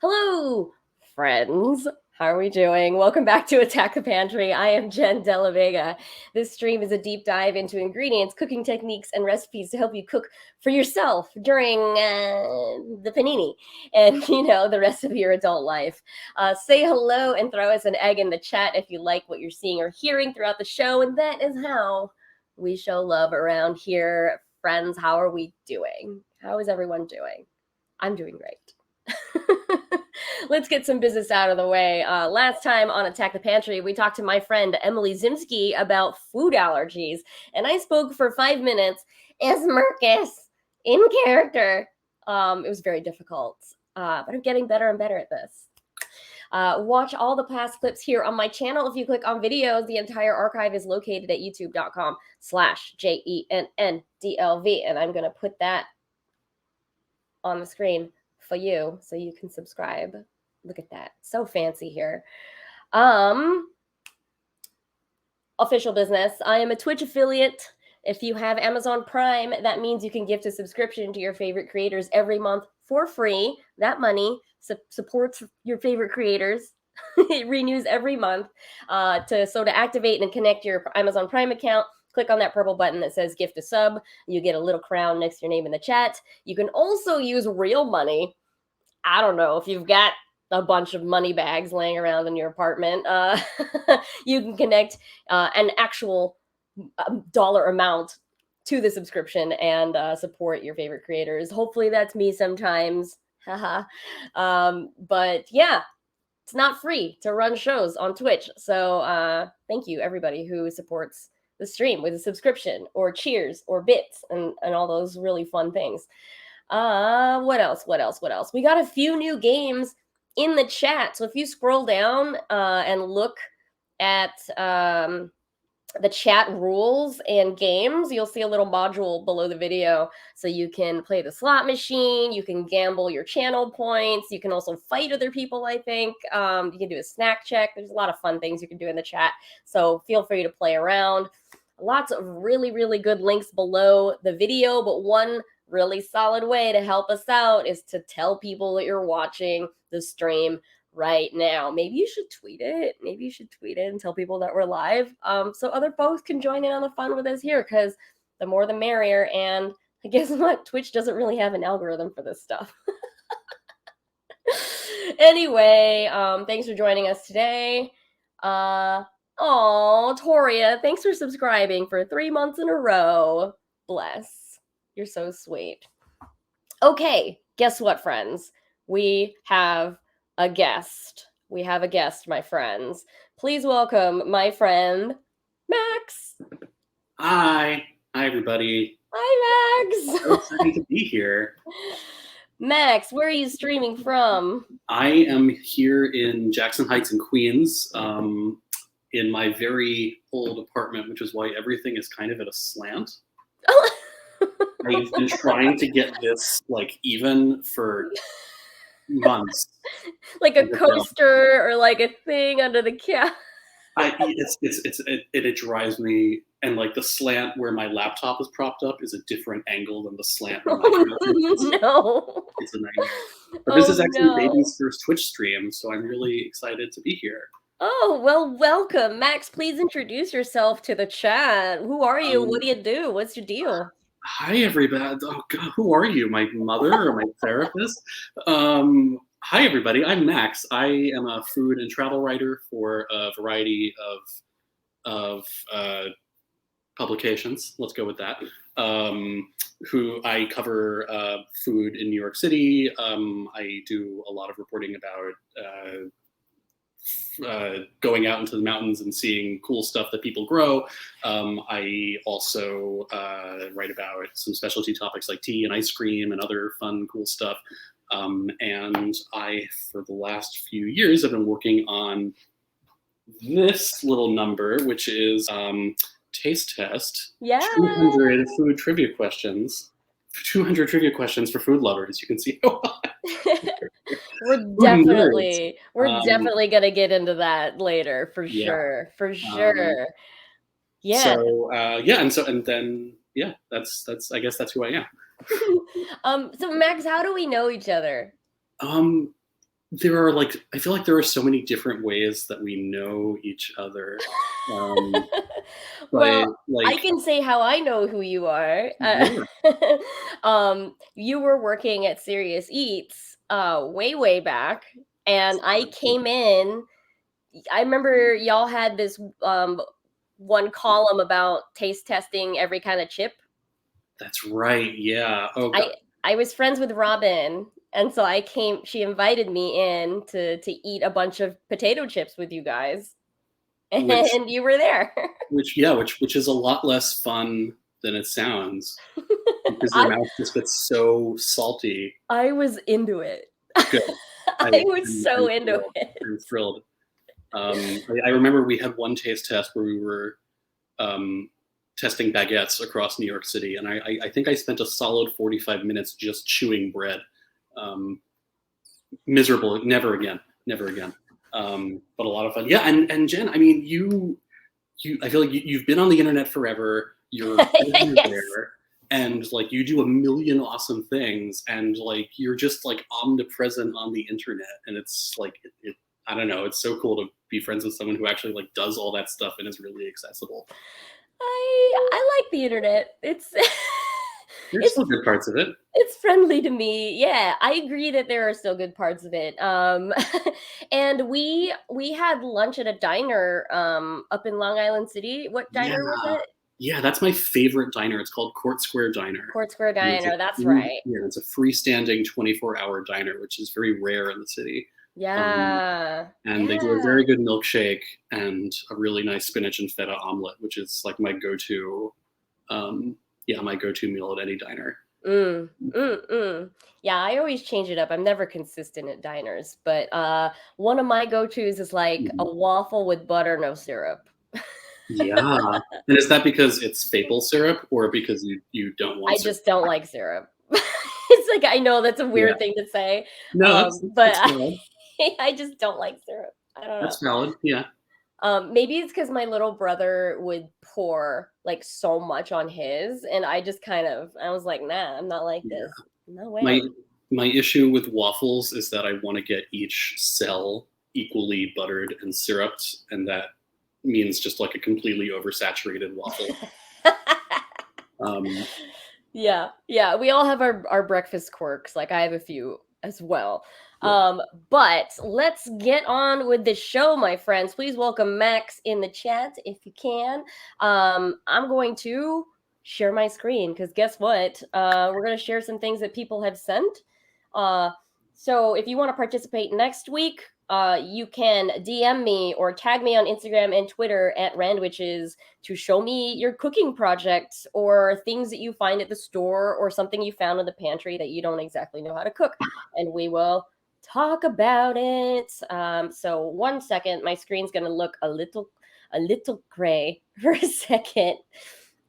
Hello, friends. How are we doing? Welcome back to Attack the Pantry. I am Jenn de Vega. This stream is a deep dive into ingredients, cooking techniques, and recipes to help you cook for yourself during the panini and, the rest of your adult life. Say hello and throw us an egg in the chat if you like what you're seeing or hearing throughout the show. And that is how we show love around here. Friends, how are we doing? How is everyone doing? I'm doing great. Let's get some business out of the way. Last time on Attack the Pantry, we talked to my friend Emily Zimski about food allergies, and I spoke for 5 minutes as Marcus in character. It was very difficult, but I'm getting better and better at this. Watch all the past clips here on my channel. If you click on videos, the entire archive is located at youtube.com/JENNDLV, and I'm going to put that on the screen for you so you can subscribe. Look at that. So fancy here. Official business. I am a Twitch affiliate. If you have Amazon Prime, that means you can gift a subscription to your favorite creators every month for free. That money supports your favorite creators. It renews every month. To activate and connect your Amazon Prime account, click on that purple button that says gift a sub. You get a little crown next to your name in the chat. You can also use real money. I don't know if you've got a bunch of money bags laying around in your apartment. You can connect an actual dollar amount to the subscription and support your favorite creators. Hopefully that's me sometimes. But yeah, it's not free to run shows on Twitch. So thank you everybody who supports the stream with a subscription or cheers or bits and all those really fun things. What else? We got a few new games in the chat. So if you scroll down and look at the chat rules and games, you'll see a little module below the video. So you can play the slot machine, you can gamble your channel points, you can also fight other people, I think. You can do a snack check. There's a lot of fun things you can do in the chat. So feel free to play around. Lots of really, really good links below the video, but one really solid way to help us out is to tell people that you're watching the stream right now. Maybe you should tweet it. And tell people that we're live, so other folks can join in on the fun with us here, because the more the merrier. And guess what? Twitch doesn't really have an algorithm for this stuff. Anyway, thanks for joining us today. Toria, thanks for subscribing for 3 months in a row. Bless. You're so sweet. Okay, guess what, friends? We have a guest. My friends. Please welcome my friend, Max. Hi, everybody. Hi, Max. So excited to be here. Max, where are you streaming from? I am here in Jackson Heights in Queens, in my very old apartment, which is why everything is kind of at a slant. I've been trying to get this even for months. Like a coaster or like a thing under the couch. It drives me, and the slant where my laptop is propped up is a different angle than the slant where my no. It's a nightmare. But this is actually Baby's first Twitch stream, so I'm really excited to be here. Oh, well, welcome. Max, please introduce yourself to the chat. Who are you? What do you do? What's your deal? Hi, everybody. Oh, God, who are you? My mother or my therapist? Hi, everybody. I'm Max. I am a food and travel writer for a variety of publications. Let's go with that. Who I cover food in New York City. I do a lot of reporting about going out into the mountains and seeing cool stuff that people grow. I also write about some specialty topics like tea and ice cream and other fun, cool stuff. And I, for the last few years, have been working on this little number, which is Taste Test. Yeah. 200 food trivia questions. 200 trivia questions for food lovers. You can see how We're definitely gonna get into that later for sure. Yeah. So that's I guess that's who I am. So Max, how do we know each other? there are I feel like there are so many different ways that we know each other. Well, But I can say how I know who you are. yeah, You were working at Serious Eats way back, and I came in. I remember y'all had this one column about taste testing every kind of chip. that's right. Yeah. Oh God. I was friends with Robin, and so I came. She invited me in to eat a bunch of potato chips with you guys, Which and you were there. which is a lot less fun than it sounds because your I mouth just gets so salty. I was into it. Good. I was so I'm into thrilled. it. I'm thrilled. I remember we had one taste test where we were testing baguettes across New York City, and I think I spent a solid 45 minutes just chewing bread. Miserable. Never again. Never again. But a lot of fun. Yeah, and Jen, I mean, you I feel like you've been on the internet forever. You're Yes. everywhere, and you do a million awesome things, and you're just omnipresent on the internet, and it's I don't know, it's so cool to be friends with someone who actually does all that stuff and is really accessible. I like the internet. There's It's still good parts of it. it's friendly to me. Yeah, I agree that there are still good parts of it. And we had lunch at a diner up in Long Island City. What Yeah, diner was it? yeah, that's my favorite diner. It's called Court Square Diner. Court Square And it's a Diner. That's right. yeah, it's a freestanding 24-hour diner, which is very rare in the city. Yeah. And they do a Yeah. very good milkshake and a really nice spinach and feta omelet, which is my go-to, my go-to meal at any diner. Yeah, I always change it up. I'm never consistent at diners, but one of my go-tos is like a waffle with butter, no syrup. Yeah, and is that because it's maple syrup or because you don't want I syrup? just don't like syrup. It's like I know that's a Yeah, weird thing to say, no, but that's valid. I just don't like syrup. I don't know. That's valid. Yeah. Maybe it's because my little brother would pour like so much on his, and I just I was like, nah, I'm not like Yeah. this. No My way. my issue with waffles is that I want to get each cell equally buttered and syruped, and that means just a completely oversaturated waffle. Yeah, we all have our breakfast quirks. Like I have a few as well. Yeah. But let's get on with the show, my friends. Please welcome Max in the chat if you can. I'm going to share my screen because guess what? We're going to share some things that people have sent. So if you want to participate next week, you can DM me or tag me on Instagram and Twitter at Randwiches to show me your cooking projects or things that you find at the store or something you found in the pantry that you don't exactly know how to cook, and we will talk about it. So 1 second, my screen's gonna look a little gray for a second.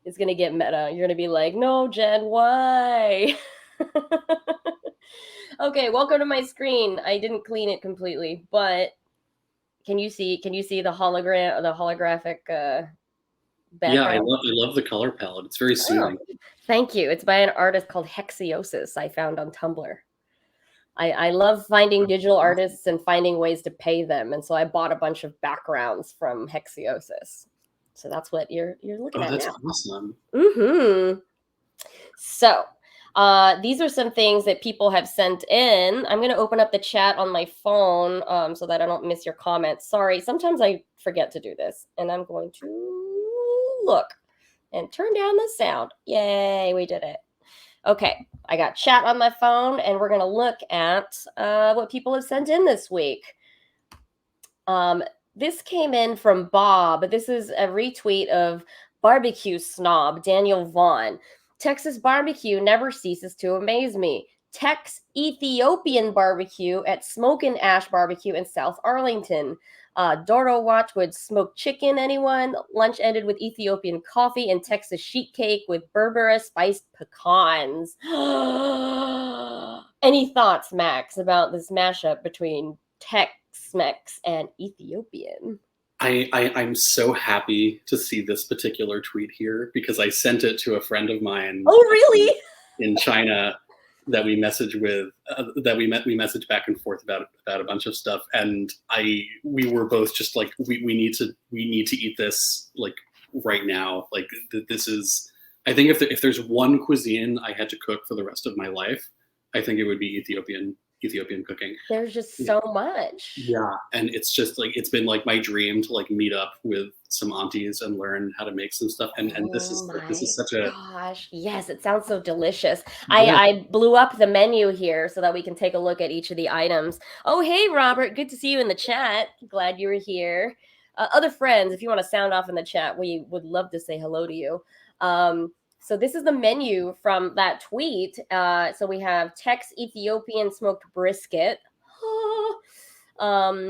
It's gonna get meta. You're gonna be like, no, Jen, why? Okay, welcome to my screen. I didn't clean it completely, but can you see the hologram, the holographic Yeah, I background? love the color palette. It's very Oh, soothing. thank you. It's by an artist called Hexiosis I found on Tumblr. I love finding digital artists and finding ways to pay them, and so I bought a bunch of backgrounds from Hexiosis. So that's what you're looking at That's now. awesome. Mm-hmm. So these are some things that people have sent in. I'm going to open up the chat on my phone so that I don't miss your comments. Sorry, sometimes I forget to do this. And I'm going to look and turn down the sound. Yay, we did it. Okay, I got chat on my phone, and we're going to look at what people have sent in this week. This came in from Bob. This is a retweet of barbecue snob Daniel Vaughn. Texas barbecue never ceases to amaze me. Tex Ethiopian barbecue at Smoke and Ash Barbecue in South Arlington. Doro Watchwood smoked chicken, anyone? Lunch ended with Ethiopian coffee and Texas sheet cake with Berbera spiced pecans. Any thoughts, Max, about this mashup between Tex-Mex and Ethiopian? I'm so happy to see this particular tweet here because I sent it to a friend of mine. Oh, really? In China, that we message with we message back and forth about a bunch of stuff, and we were both just like we need to eat this like right now. Like this is, I think if there's one cuisine I had to cook for the rest of my life, I think it would be Ethiopian cooking. There's just so much. Yeah, and it's just like it's been like my dream to like meet up with some aunties and learn how to make some stuff. And this is such a gosh, yes, it sounds so delicious. Yeah. I blew up the menu here so that we can take a look at each of the items. Oh, hey, Robert, good to see you in the chat. Glad you were here. Other friends, if you want to sound off in the chat, we would love to say hello to you. So this is the menu from that tweet. So we have Tex Ethiopian smoked brisket,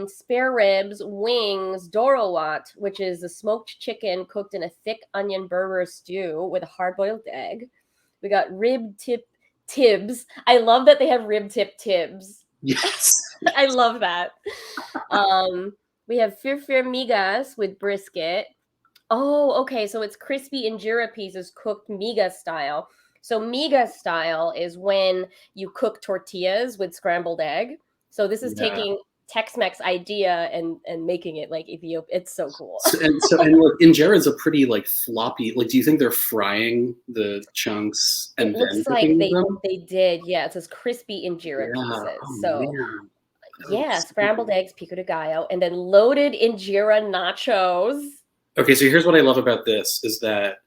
spare ribs, wings, dorowat, which is a smoked chicken cooked in a thick onion Berber stew with a hard-boiled egg. We got rib tip tibs. I love that they have rib tip tibs. Yes. I love that. We have firfir migas with brisket. Oh, okay. So it's crispy injera pieces cooked miga style. So miga style is when you cook tortillas with scrambled egg. So this is taking Tex-Mex idea and making it like Ethiopia. It's so cool. and look, injera is a pretty like floppy. Like, do you think they're frying the chunks and it then looks like them? they did. Yeah, it says crispy injera pieces. Oh, so man. yeah, scrambled eggs, pico de gallo, and then loaded injera nachos. Okay, so here's what I love about this is that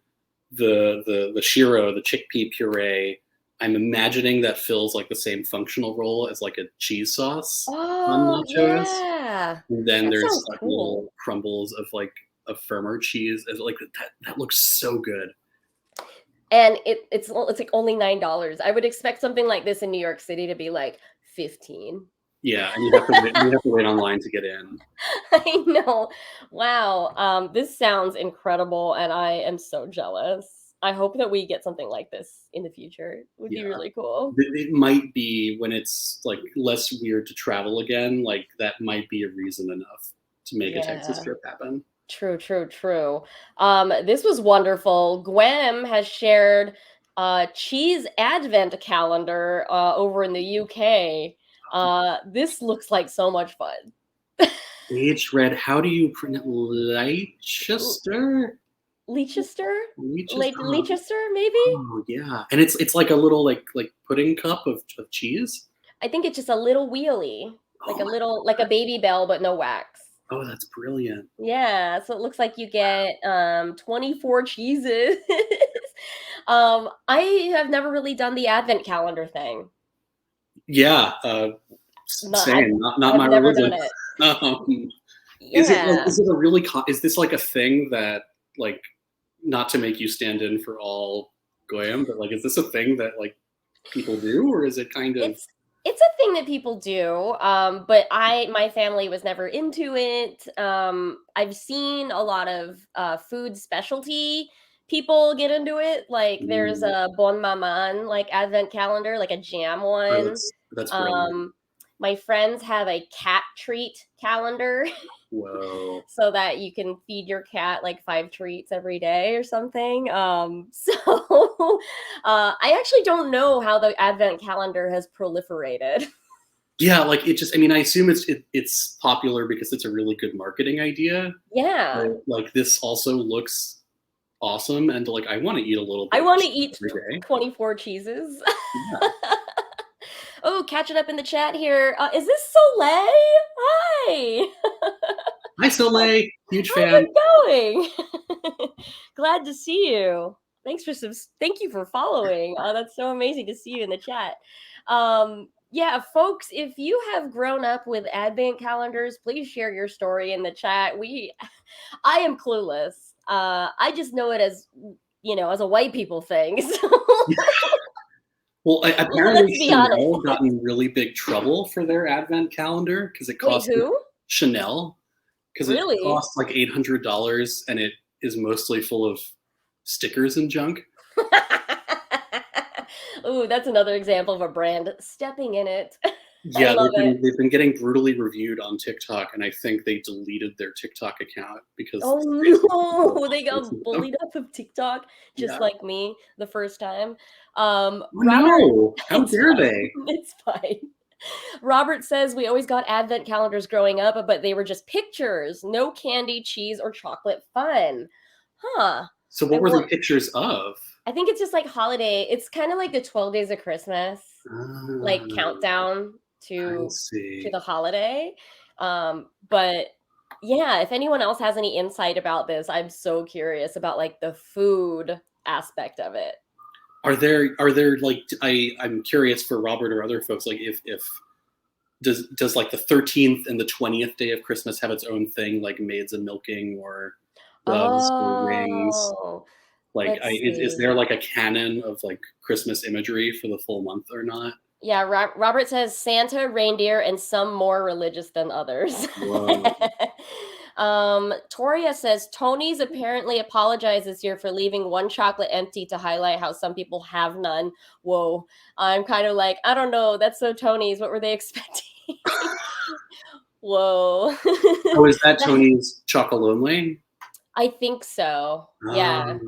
the shiro, the chickpea puree, I'm imagining that fills like the same functional role as like a cheese sauce on nachos. Yeah. And then there's like little crumbles of like a firmer cheese. Like that looks so good. And it's like only $9. I would expect something like this in New York City to be like $15. Yeah, and you have to wait online to get in. I know. Wow. This sounds incredible, and I am so jealous. I hope that we get something like this in the future. It would be really cool. It might be when it's like less weird to travel again. Like that might be a reason enough to make a Texas trip happen. True. This was wonderful. Gwem has shared a cheese advent calendar over in the UK. This looks like so much fun. Aged red. How do you pronounce Leicester? Leicester, maybe. Oh yeah, and it's like a little like pudding cup of cheese. I think it's just a little wheelie, like a Baby Bell, but no wax. Oh, that's brilliant. Yeah, so it looks like you get 24 cheeses. I have never really done the advent calendar thing. Yeah, same. Not my religion. Is it a really? Is this like a thing that like, not to make you stand in for all goyim, but like, is this a thing that like people do, or is it kind of? It's a thing that people do, but my family was never into it. I've seen a lot of food specialty people get into it. Like there's a Bon Maman like advent calendar, like a jam one. That's brilliant. My friends have a cat treat calendar. Whoa. So that you can feed your cat like 5 treats every day or something. I actually don't know how the advent calendar has proliferated. Yeah, like it just, I mean, I assume it's popular because it's a really good marketing idea. Yeah. But, like this also looks awesome, and like I want to eat a little bit. I want to eat 24 cheeses. Yeah. Oh, catching up in the chat here. Is this Soleil? Hi. Hi, Soleil. Huge fan. How's it going? Glad to see you. Thank you for following. That's so amazing to see you in the chat. Yeah, folks, if you have grown up with advent calendars, please share your story in the chat. I am clueless. I just know it as, as a white people thing. So. Well, apparently Chanel got in really big trouble for their advent calendar because it cost Chanel because it cost like $800 and it is mostly full of stickers and junk. Ooh, that's another example of a brand stepping in it. I Yeah, love it. they've been getting brutally reviewed on TikTok, and I think they deleted their TikTok account because Oh Facebook no, they got them. bullied off of TikTok just Yeah. like me the first time. Oh Robert, no! How it's dare fine. they? It's fine. Robert says we always got advent calendars growing up, but they were just pictures, no candy, cheese, or chocolate fun. Huh. So I what were the will. pictures of? I think it's just like holiday. It's kind of like the 12 days of Christmas, like Ah, countdown I to see. the holiday. But yeah, if anyone else has any insight about this, I'm so curious about like the food aspect of it. Are there like I'm curious for Robert or other folks, like if does like the 13th and the 20th day of Christmas have its own thing, like maids and milking or doves or rings? Oh, Like let's is see. there like a canon of like Christmas imagery for the full month or not? Yeah, Robert says Santa, reindeer, and some more religious than others. Whoa. Toria says Tony's apparently apologized this year for leaving one chocolate empty to highlight how some people have none. Whoa. I'm kind of like, I don't know. That's so Tony's. What were they expecting? Whoa. Oh, is that Tony's chocolate only? I think so. Yeah.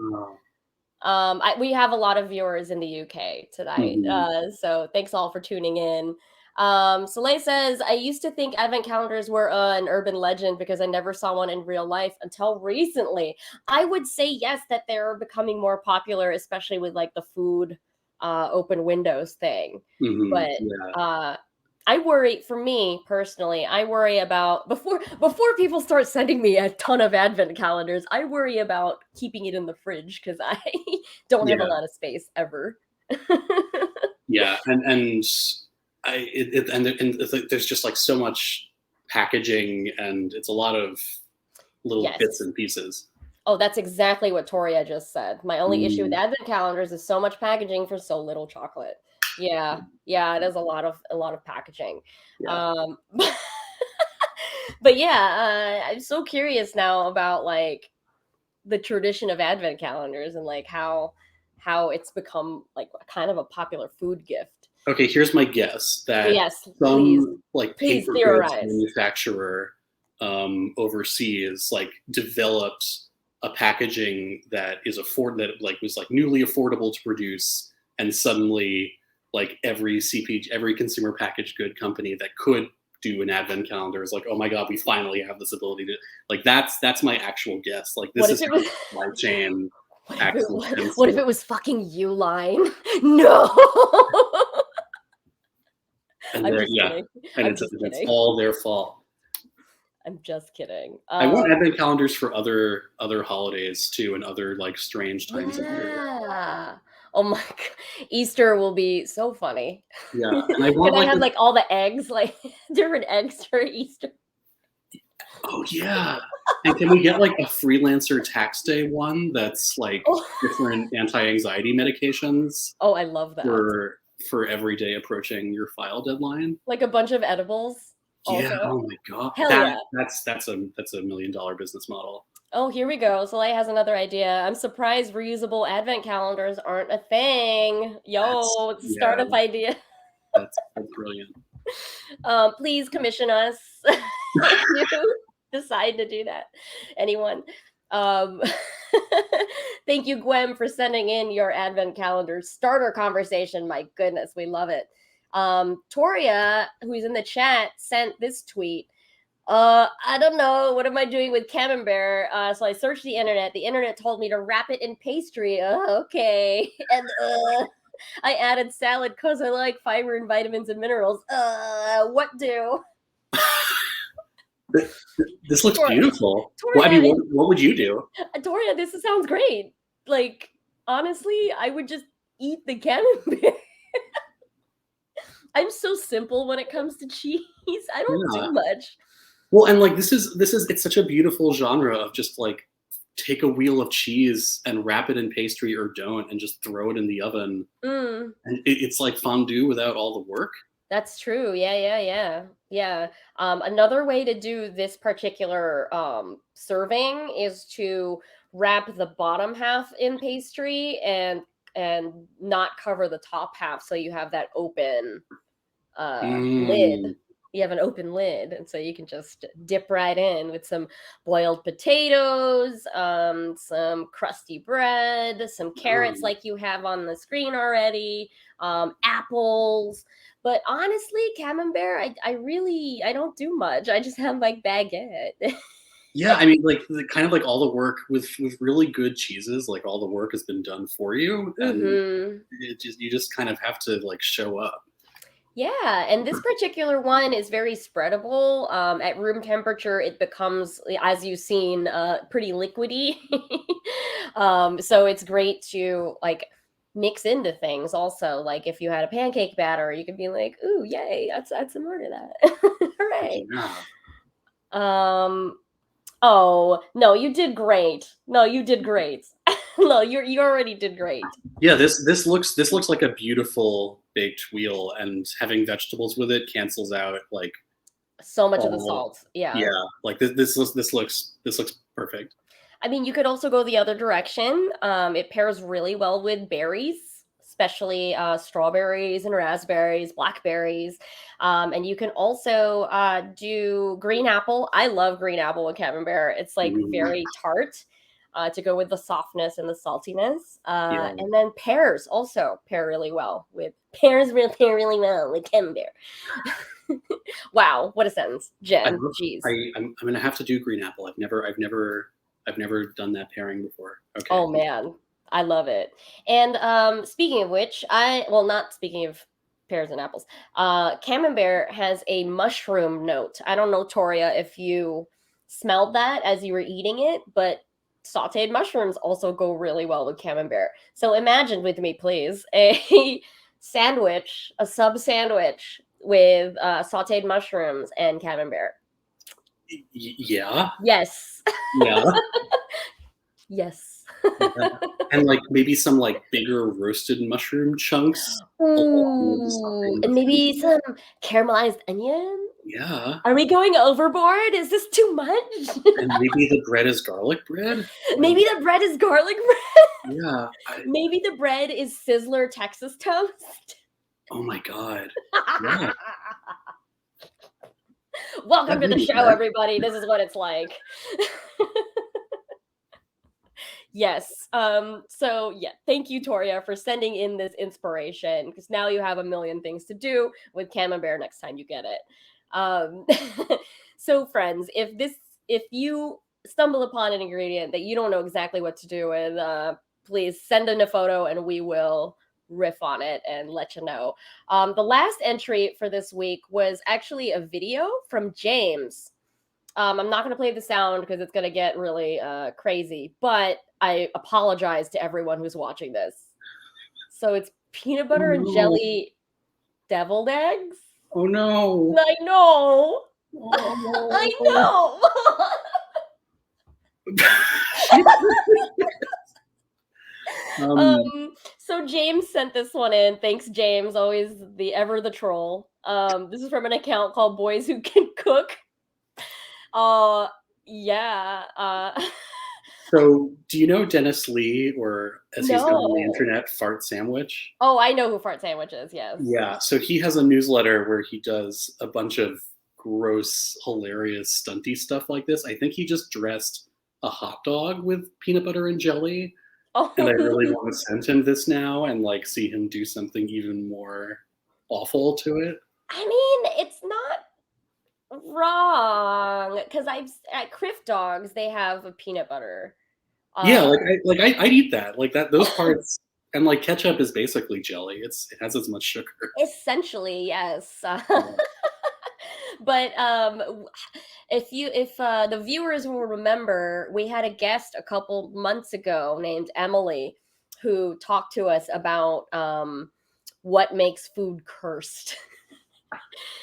Oh. We have a lot of viewers in the UK tonight, Mhm. so thanks all for tuning in. Soleil says, I used to think advent calendars were an urban legend because I never saw one in real life until recently. I would say yes, that they're becoming more popular, especially with like the food open windows thing. Mhm. But Yeah. uh, I worry, for me personally, I worry about before people start sending me a ton of advent calendars, I worry about keeping it in the fridge because I don't have a Yeah. lot of space ever. Yeah. And it's like, there's just like so much packaging, and it's a lot of little bits Yes. and pieces. Oh, that's exactly what Toria just said. My only issue with Mm, advent calendars is so much packaging for so little chocolate. Yeah. Yeah, it is a lot of packaging. yeah. Um but yeah, I'm so curious now about like the tradition of advent calendars and like how it's become like kind of a popular food gift. Okay, here's my guess that Yes, please, some like please paper goods theorize. manufacturer overseas like developed a packaging that is that like was like newly affordable to produce, and suddenly like every consumer packaged good company that could do an advent calendar is like, oh my god, we finally have this ability to, like, that's my actual guess. Like What this if is it how was the supply chain what if it actually tends what to if it work. was fucking Uline? No. And I'm they're, just yeah, kidding. and I'm it's just it's kidding. all their fault. I'm just kidding. I want advent calendars for other holidays too, and other like strange times of year. Yeah. Oh my god. Easter will be so funny. Yeah, and I Can want I like have like all the eggs, like different eggs for Easter? oh yeah, and can we get like a freelancer tax day one that's like Oh, different anti-anxiety medications oh, I love that. for every day approaching your file deadline? Like a bunch of edibles Yeah. also. Oh my god, Hell yeah. that's a $1 million business model. Oh, here we go. Soleil has another idea. I'm surprised reusable advent calendars aren't a thing. That's Yo, it's a yeah, startup idea. that's brilliant. Please commission us if you decide to do that. Anyone? Um, thank you, Gwen, for sending in your advent calendar starter conversation. My goodness, we love it. Toria, who's in the chat, sent this tweet. I don't know. What am I doing with camembert? So I searched the internet. The internet told me to wrap it in pastry. Okay. And I added salad because I like fiber and vitamins and minerals. What do? This looks Tor- beautiful. Well, I Toria, mean, what would you do? Toria, this sounds great. Like, honestly, I would just eat the camembert. I'm so simple when it comes to cheese. I don't Yeah. do much. Well, and like this is it's such a beautiful genre of just like take a wheel of cheese and wrap it in pastry or don't and just throw it in the oven, Mm. and it's like fondue without all the work. That's true. Yeah, yeah, yeah. Yeah. Another way to do this particular serving is to wrap the bottom half in pastry and not cover the top half so you have that open lid. Mm. You have an open lid, and so you can just dip right in with some boiled potatoes, some crusty bread, some carrots Um, like you have on the screen already, apples. But honestly, camembert, I don't do much. I just have like baguette. yeah, I mean, like kind of like all the work with really good cheeses, like all the work has been done for you, and hmm you just kind of have to like show up. Yeah, and this particular one is very spreadable. At room temperature, it becomes, as you've seen, pretty liquidy. So it's great to like mix into things. Also, like if you had a pancake batter, you could be like, "Ooh, yay! Let's add some more to that." Hooray! Yeah. Um. Oh no, you did great. No, you did great. No, you already did great. Yeah, this looks like a beautiful baked wheel, and having vegetables with it cancels out like So much of the all. salt. Yeah. Yeah, like this looks perfect. I mean, you could also go the other direction. It pairs really well with berries, especially strawberries and raspberries, blackberries. And you can also do green apple. I love green apple with camembert. It's like Mm, very tart to go with the softness and the saltiness. yeah, And then pears also pair really well with pears will pair really well with camembert. Wow, what a sentence, I Jen. love. Jeez. I'm gonna have to do green apple. I've never done that pairing before. Okay. Oh man, I love it. And speaking of which, not speaking of pears and apples, camembert has a mushroom note. I don't know, Toria, if you smelled that as you were eating it, but sautéed mushrooms also go really well with camembert. So imagine with me, please, a sandwich, a sub sandwich with sautéed mushrooms and camembert. Yeah, Yes, yeah, yes. yeah, and like maybe some like bigger roasted mushroom chunks along with the Ooh, sauteed and mushrooms. maybe some caramelized onion? Yeah, Are we going overboard? Is this too much? and maybe the bread is garlic bread. Like, Maybe the bread is garlic bread. yeah. Maybe the bread is Sizzler Texas toast. Oh my god. Yeah, that Welcome to might the be show, bad. everybody. This is what it's like. Yes. So yeah, thank you, Toria, for sending in this inspiration because now you have a million things to do with camembert next time you get it. Um, so friends, if you stumble upon an ingredient that you don't know exactly what to do with, please send in a photo and we will riff on it and let you know. The last entry for this week was actually a video from James. I'm not going to play the sound because it's going to get really crazy, but I apologize to everyone who's watching this. So it's peanut Oh butter and no. jelly deviled eggs. Oh no. I know. I Oh. know. um. So James sent this one in. Thanks, James. Always the troll. This is from an account called Boys Who Can Cook. Uh yeah. So, do you know Dennis Lee, or as he's known on the No. internet, Fart Sandwich? Oh, I know who Fart Sandwich is, yes. Yeah. So he has a newsletter where he does a bunch of gross, hilarious, stunty stuff like this. I think he just dressed a hot dog with peanut butter and jelly, and I really Oh, want to send him this now and like see him do something even more awful to it. I mean, it's not wrong because at Criff Dogs they have a peanut butter. Yeah, Uh, I'd eat that. Like that those parts, and like ketchup is basically jelly. It has as much sugar. essentially, yes. Yeah. But if the viewers will remember, we had a guest a couple months ago named Emily who talked to us about what makes food cursed.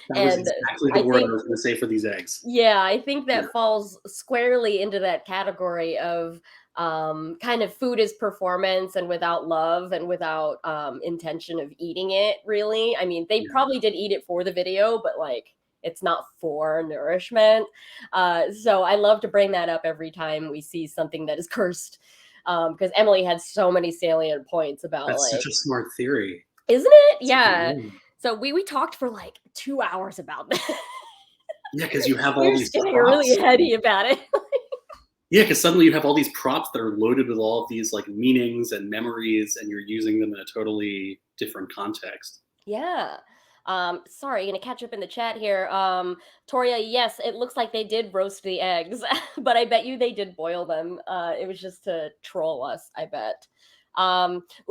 That was And exactly the I word I think was going to say for these eggs. Yeah, I think Yeah. that falls squarely into that category of kind of food is performance and without love and without intention of eating it, really. I mean, they Yeah. probably did eat it for the video, but like it's not for nourishment. So I love to bring that up every time we see something that is cursed. Because Emily had so many salient points about That's such like, a smart theory. isn't it? Such a Yeah. win. So we talked for like 2 hours about this. Yeah, because you have We all were these just getting props. really heady about it. Yeah, because suddenly you have all these props that are loaded with all of these like meanings and memories, and you're using them in a totally different context. Yeah. Sorry, gonna catch up in the chat here. Toria, yes, it looks like they did roast the eggs, but I bet you they did boil them. It was just to troll us, I bet.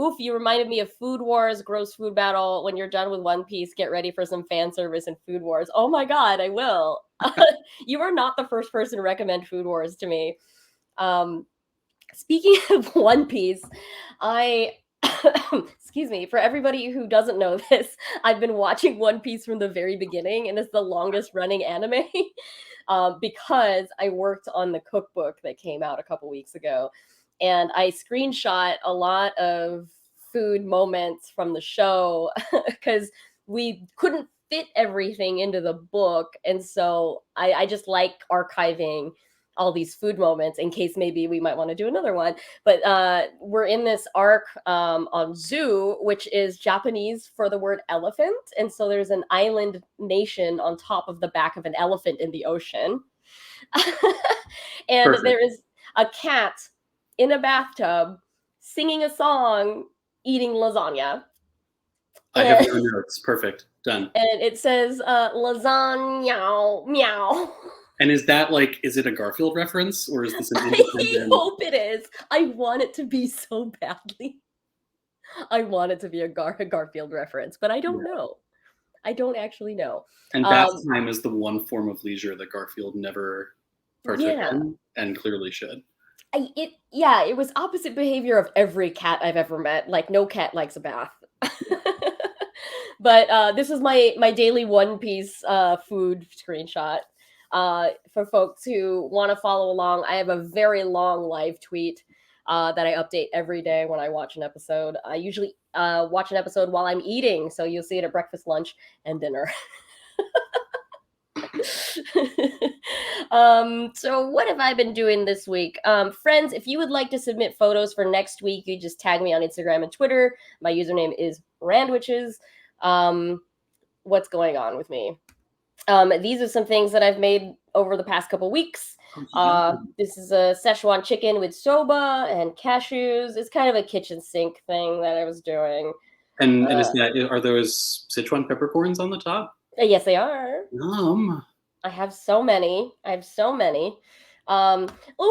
Oof, you reminded me of Food Wars, gross food battle. When you're done with One Piece, get ready for some fan service in Food Wars. Oh my god, I will. You are not the first person to recommend Food Wars to me. Um, Speaking of One Piece, I excuse me, for everybody who doesn't know this, I've been watching One Piece from the very beginning, and it's the longest running anime because I worked on the cookbook that came out a couple weeks ago, and I screenshot a lot of food moments from the show because we couldn't fit everything into the book, and so I just like archiving all these food moments in case maybe we might want to do another one. But we're in this arc on zoo, which is Japanese for the word elephant. And so there's an island nation on top of the back of an elephant in the ocean. And Perfect. there is a cat in a bathtub singing a song, eating lasagna. I have And, no notes. Perfect. Done. and it says lasagna meow. And is that like, is it a Garfield reference or is this an I independent? hope it is. I want it to be so badly. I want it to be a Garfield reference, but I don't Yeah. know. I don't actually know. And bath time is the one form of leisure that Garfield never partook Yeah. in and clearly should. It was opposite behavior of every cat I've ever met. Like no cat likes a bath. But this is my daily One Piece food screenshot. For folks who want to follow along, I have a very long live tweet that I update every day when I watch an episode. I usually watch an episode while I'm eating, so you'll see it at breakfast, lunch, and dinner. So what have I been doing this week? Friends, if you would like to submit photos for next week, you just tag me on Instagram and Twitter. My username is Randwiches. What's going on with me? These are some things that I've made over the past couple weeks. This is a Szechuan chicken with soba and cashews. It's kind of a kitchen sink thing that I was doing. And is that, are those Sichuan peppercorns on the top? Yes, they are. Yum. I have so many. Oh,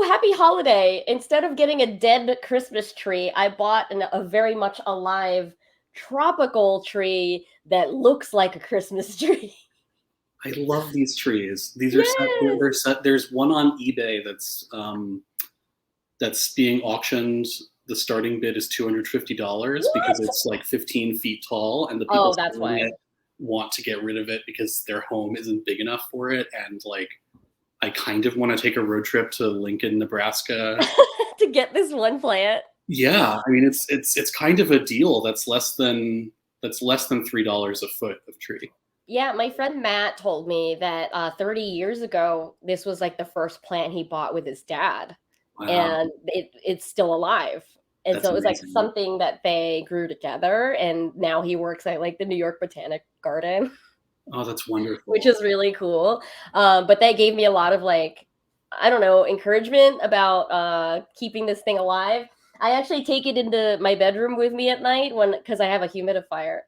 happy holiday. Instead of getting a dead Christmas tree, I bought a very much alive tropical tree that looks like a Christmas tree. I love these trees. These are they're set. There's one on eBay that's being auctioned. The starting bid is $250 because it's like 15 feet tall, and the people that's why. it want to get rid of it because their home isn't big enough for it. And like, I kind of want to take a road trip to Lincoln, Nebraska to get this one plant. Yeah, I mean it's kind of a deal. That's less than $3 a foot of tree. Yeah, my friend Matt told me that 30 years ago, this was like the first plant he bought with his dad, Wow. and it's still alive. And That's so it was like amazing. something that they grew together, and now he works at like the New York Botanic Garden. Oh, that's wonderful. Which is really cool. But they gave me a lot of like, I don't know, encouragement about keeping this thing alive. I actually take it into my bedroom with me at night because I have a humidifier.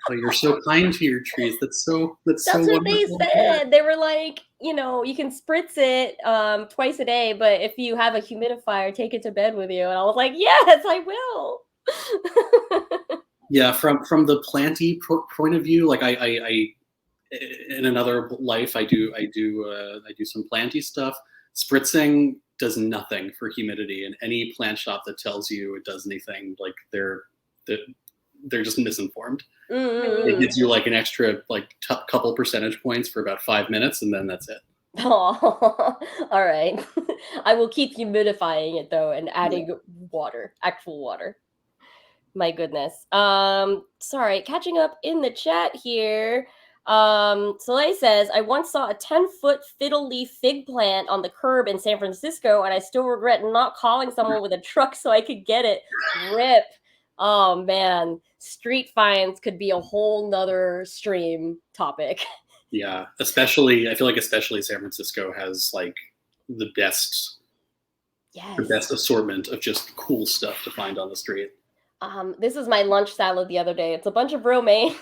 Oh, you're so kind to your trees. That's so what wonderful. They said. They were like, you can spritz it twice a day, but if you have a humidifier, take it to bed with you. And I was like, yes, I will. Yeah, from the planty point of view, like I in another life I do some planty stuff. Spritzing does nothing for humidity, and any plant shop that tells you it does anything, like they're just misinformed. Mm-hmm. It gives you like an extra like couple percentage points for about 5 minutes, and then that's it. Oh, all right. I will keep humidifying it though and adding water, actual water. My goodness. Sorry, catching up in the chat here. Soleil says, I once saw a 10-foot fiddle leaf fig plant on the curb in San Francisco, and I still regret not calling someone with a truck so I could get it. Rip. Oh man. street finds could be a whole nother stream topic. Yeah, especially I feel like especially San Francisco has like the best Yes. assortment of just cool stuff to find on the street. This is my lunch salad the other day. It's a bunch of romaine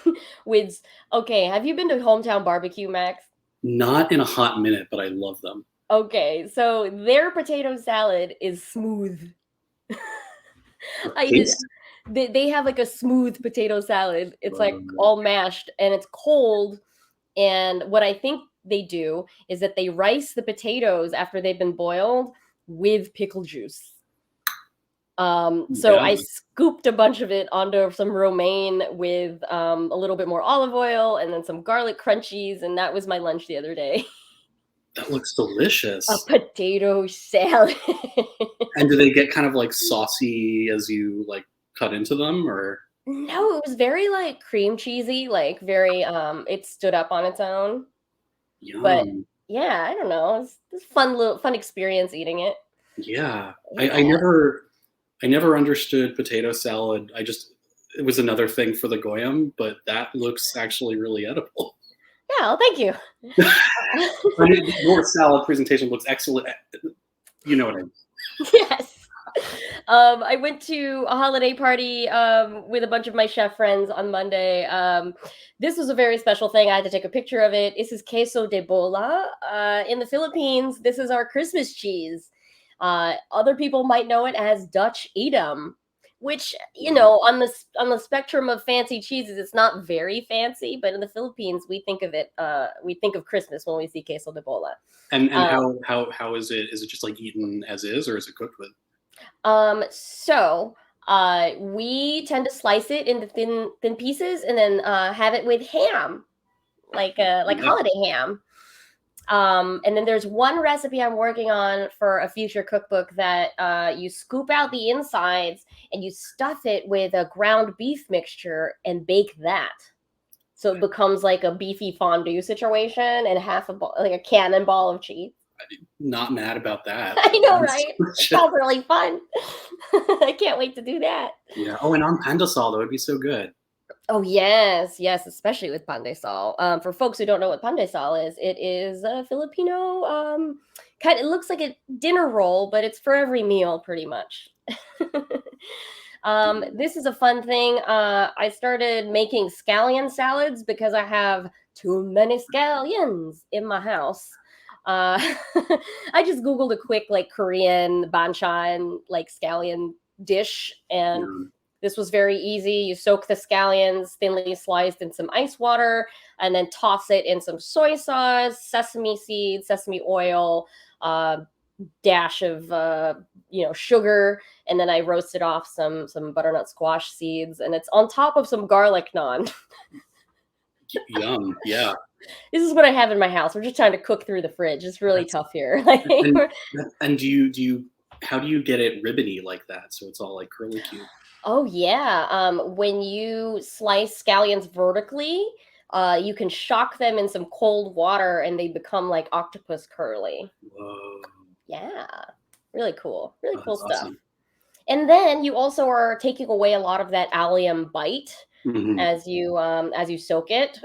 with. Okay, have you been to Hometown Barbecue, Max? Not in a hot minute, but I love them. Okay, so their potato salad is smooth. I eat it. Taste? They have like a smooth potato salad. It's like Uh, all mashed and it's cold. And what I think they do is that they rice the potatoes after they've been boiled with pickle juice. So yeah. I scooped a bunch of it onto some romaine with a little bit more olive oil and then some garlic crunchies, and that was my lunch the other day. That looks delicious. A potato salad. And do they get kind of like saucy as you like cut into them, or? No, it was very like cream cheesy, like very it stood up on its own. But Yum. yeah, I don't know. It's fun experience eating it. Yeah. Yeah. I never understood potato salad. It was another thing for the goyim, but that looks actually really edible. Yeah, well, thank you. I mean, your salad presentation looks excellent. You know what I mean. Yes. I went to a holiday party with a bunch of my chef friends on Monday. This was a very special thing. I had to take a picture of it. This is queso de bola. In the Philippines, this is our Christmas cheese. Other people might know it as Dutch Edam, which, you know, on the spectrum of fancy cheeses, it's not very fancy, but in the Philippines, we think of Christmas when we see queso de bola. And how is it? Is it just like eaten as is, or is it cooked with? So we tend to slice it into thin pieces and then have it with ham, like Yeah. holiday ham. And then there's one recipe I'm working on for a future cookbook that you scoop out the insides and you stuff it with a ground beef mixture and bake that. So it becomes like a beefy fondue situation and like a cannonball of cheese. Not mad about that. I know, right? It sounds really fun. I can't wait to do that. Yeah. Oh, and on pandesal, that would be so good. Oh, yes, especially with pandesal. For folks who don't know what pandesal is, it is a Filipino it looks like a dinner roll, but it's for every meal pretty much. This is a fun thing. I started making scallion salads because I have too many scallions in my house. I just Googled a quick like Korean banchan like scallion dish, and this was very easy. You soak the scallions thinly sliced in some ice water and then toss it in some soy sauce, sesame seeds, sesame oil, dash of sugar, and then I roasted off some butternut squash seeds, and it's on top of some garlic naan. Yum. Yeah. This is what I have in my house. We're just trying to cook through the fridge. It's really tough here. And how do you get it ribbony like that so it's all like curly cute? Oh yeah. When you slice scallions vertically, you can shock them in some cold water and they become like octopus curly. Whoa. Yeah. Really cool. Really cool stuff. Awesome. And then you also are taking away a lot of that allium bite Mm-hmm. as you soak it,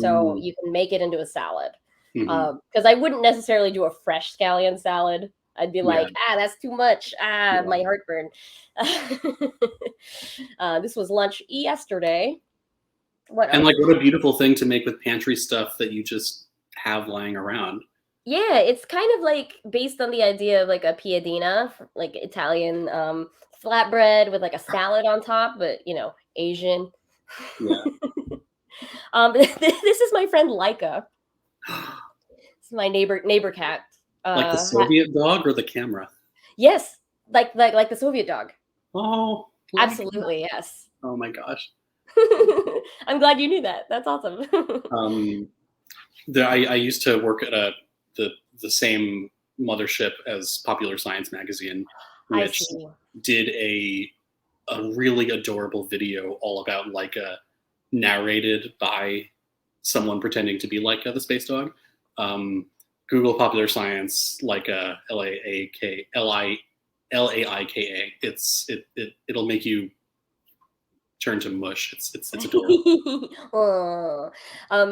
so you can make it into a salad. Mm-hmm. Because I wouldn't necessarily do a fresh scallion salad. I'd be like, that's too much. My heartburn. This was lunch yesterday. What a beautiful thing to make with pantry stuff that you just have lying around. Yeah, it's kind of like based on the idea of like a piadina, like Italian flatbread with like a salad on top, but Asian. Yeah. This is my friend Laika. It's my neighbor cat. Like the Soviet dog or the camera? Yes, like the Soviet dog. Oh, absolutely, yes. Oh my gosh. I'm glad you knew that. That's awesome. I used to work at the same mothership as Popular Science magazine, which did a really adorable video all about Laika, narrated by someone pretending to be Laika, the space dog. Google Popular Science, Laika, Laika. It'll make you turn to mush. It's adorable. Aw.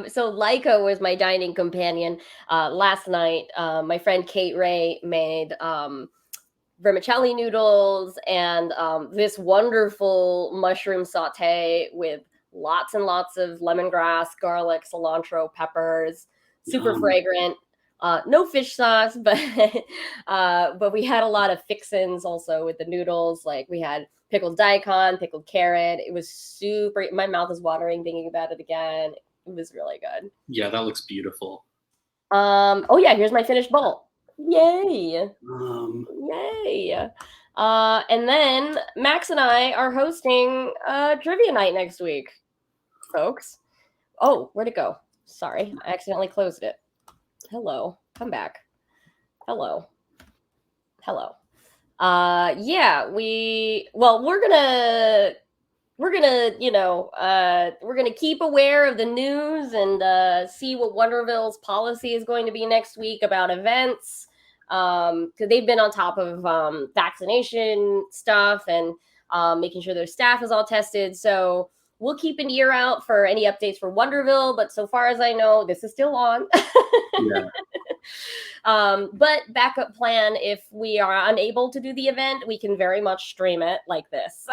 So Laika was my dining companion last night. My friend Kate Ray made vermicelli noodles and this wonderful mushroom saute with lots and lots of lemongrass, garlic, cilantro, peppers, super Yum. fragrant. No fish sauce, but we had a lot of fixins also with the noodles. Like we had pickled daikon, pickled carrot. It was super. My mouth is watering thinking about it again. It was really good. Yeah, that looks beautiful. Oh yeah, here's my finished bowl. Yay! Um, Yay! And then Max and I are hosting trivia night next week, folks. Oh, where'd it go? Sorry, I accidentally closed it. Hello, come back. Hello. Yeah, we're gonna we're gonna keep aware of the news and see what Wonderville's policy is going to be next week about events, because they've been on top of vaccination stuff and making sure their staff is all tested. So we'll keep an ear out for any updates for Wonderville, but so far as I know, this is still on. yeah. But backup plan, if we are unable to do the event, we can very much stream it like this.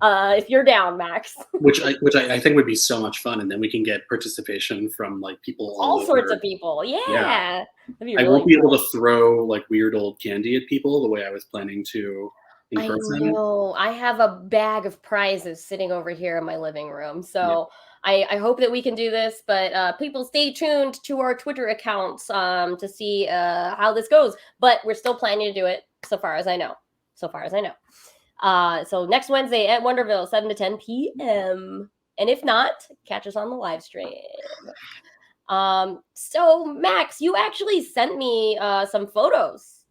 If you're down, Max. which I think would be so much fun, and then we can get participation from like people All sorts over. of people. Yeah. Yeah. That'd be I really won't be cool. able to throw like weird old candy at people the way I was planning to in I person. know. I have a bag of prizes sitting over here in my living room. Yeah. So I hope that we can do this, but people stay tuned to our Twitter accounts to see how this goes. But we're still planning to do it so far as I know. So next Wednesday at Wonderville, 7 to 10 p.m. And if not, catch us on the live stream. So Max, you actually sent me some photos.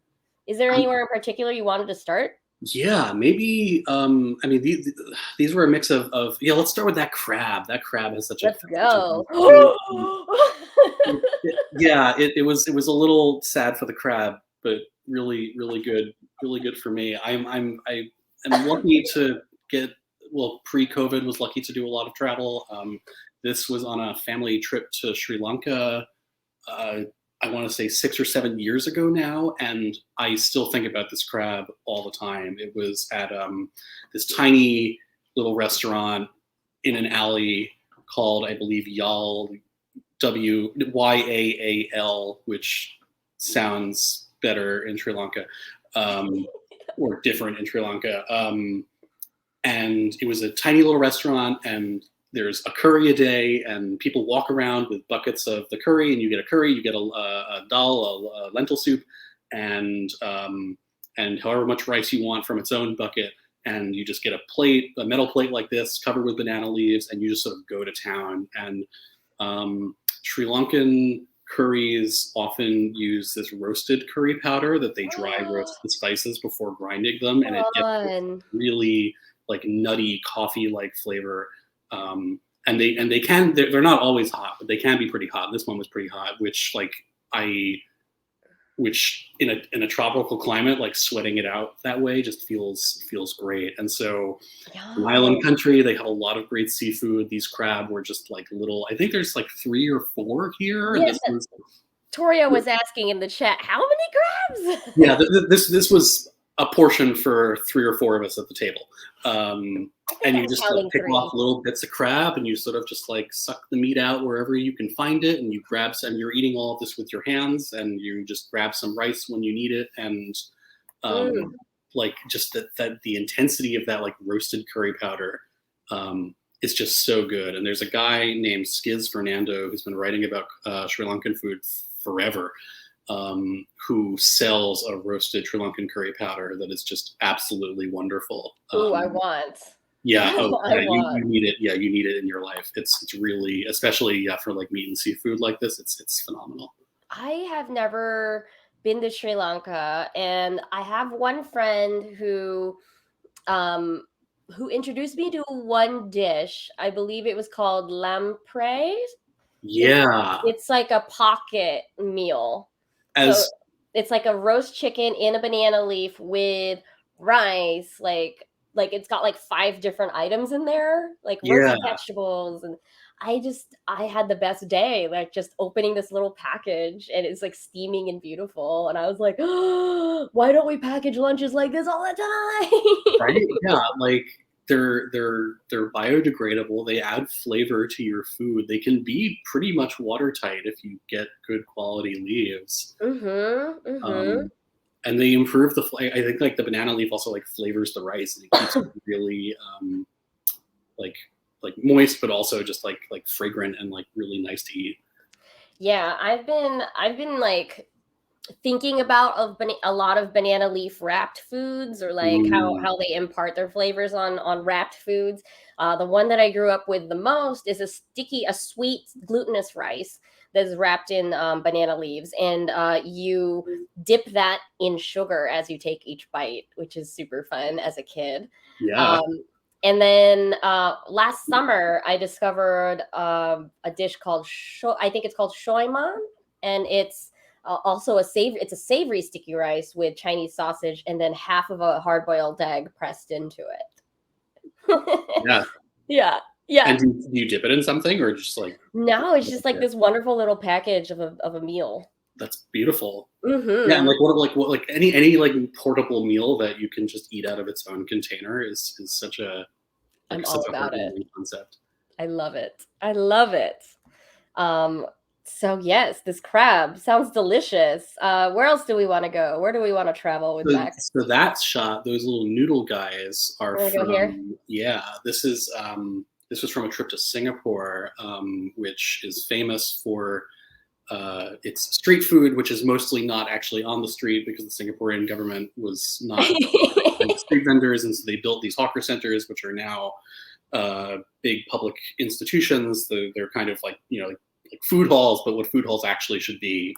Is there anywhere in particular you wanted to start? Yeah, maybe. I mean, these were a mix of. Yeah, let's start with that crab. That crab has such a. Let's go. Yeah, it was a little sad for the crab, but really good for me. I'm lucky to get, well, pre-COVID was lucky to do a lot of travel. This was on a family trip to Sri Lanka. I want to say 6 or 7 years ago now, and I still think about this crab all the time. It was at this tiny little restaurant in an alley called, I believe, Yaal, Yaal, which sounds better in Sri Lanka, or different in Sri Lanka. And it was a tiny little restaurant, and there's a curry a day, and people walk around with buckets of the curry, and you get a curry, you get a dal, a lentil soup, and however much rice you want from its own bucket, and you just get a metal plate like this covered with banana leaves, and you just sort of go to town. And Sri Lankan curries often use this roasted curry powder that they dry roast the spices before grinding them, and it gets really like nutty coffee-like flavor. And they're not always hot, but they can be pretty hot. This one was pretty hot, which in a tropical climate, like sweating it out that way just feels great. And so in island country, they have a lot of great seafood. These crab were just like little, I think there's like 3 or 4 here. Yes, Toria was asking in the chat, how many crabs? Yeah, this was a portion for 3 or 4 of us at the table. And you just like, pick off little bits of crab, and you sort of just like suck the meat out wherever you can find it, and you grab some. You're eating all of this with your hands, and you just grab some rice when you need it, and like just that the intensity of that like roasted curry powder is just so good. And there's a guy named Skiz Fernando who's been writing about Sri Lankan food forever, who sells a roasted Sri Lankan curry powder that is just absolutely wonderful. Ooh, I want. Yeah, you need it. Yeah, you need it in your life. It's really, especially for like meat and seafood like this. It's phenomenal. I have never been to Sri Lanka, and I have one friend who introduced me to one dish. I believe it was called lamprey. Yeah, it's like a pocket meal. So it's like a roast chicken in a banana leaf with rice, like like it's got like 5 different items in there, like Yeah. roasted vegetables, and I had the best day, like just opening this little package and it's like steaming and beautiful, and I was like, oh, why don't we package lunches like this all the Right? time? Yeah, like they're biodegradable. They add flavor to your food. They can be pretty much watertight if you get good quality leaves. Mm-hmm. Mm-hmm. And they improve the flavor. I think like the banana leaf also like flavors the rice and it keeps it really like moist, but also just like fragrant and like really nice to eat. Yeah, I've been like thinking about a lot of banana leaf wrapped foods, or like Mm, how they impart their flavors on wrapped foods. The one that I grew up with the most is a sweet glutinous rice that's wrapped in banana leaves, and you dip that in sugar as you take each bite, which is super fun as a kid. yeah. Um, and then last summer, I discovered a dish called I think it's called shoiman, and it's a savory sticky rice with Chinese sausage and then half of a hard-boiled egg pressed into it. Yeah. Yeah, yeah. And do you dip it in something or just like No, it's just like this wonderful little package of a meal. that's beautiful. Yeah, and Mm-hmm. what any like portable meal that you can just eat out of its own container is such a I'm such all a about it. heartwarming concept. I love it. I love it. Um, so yes, this crab sounds delicious. Where else do we want to go? Where do we want to travel with So, Max? so that shot, those little noodle guys are We're gonna go here. from, yeah, this was from a trip to Singapore, which is famous for its street food, which is mostly not actually on the street because the Singaporean government was not street vendors, and so they built these hawker centers, which are now big public institutions. They're kind of like like food halls, but what food halls actually should be,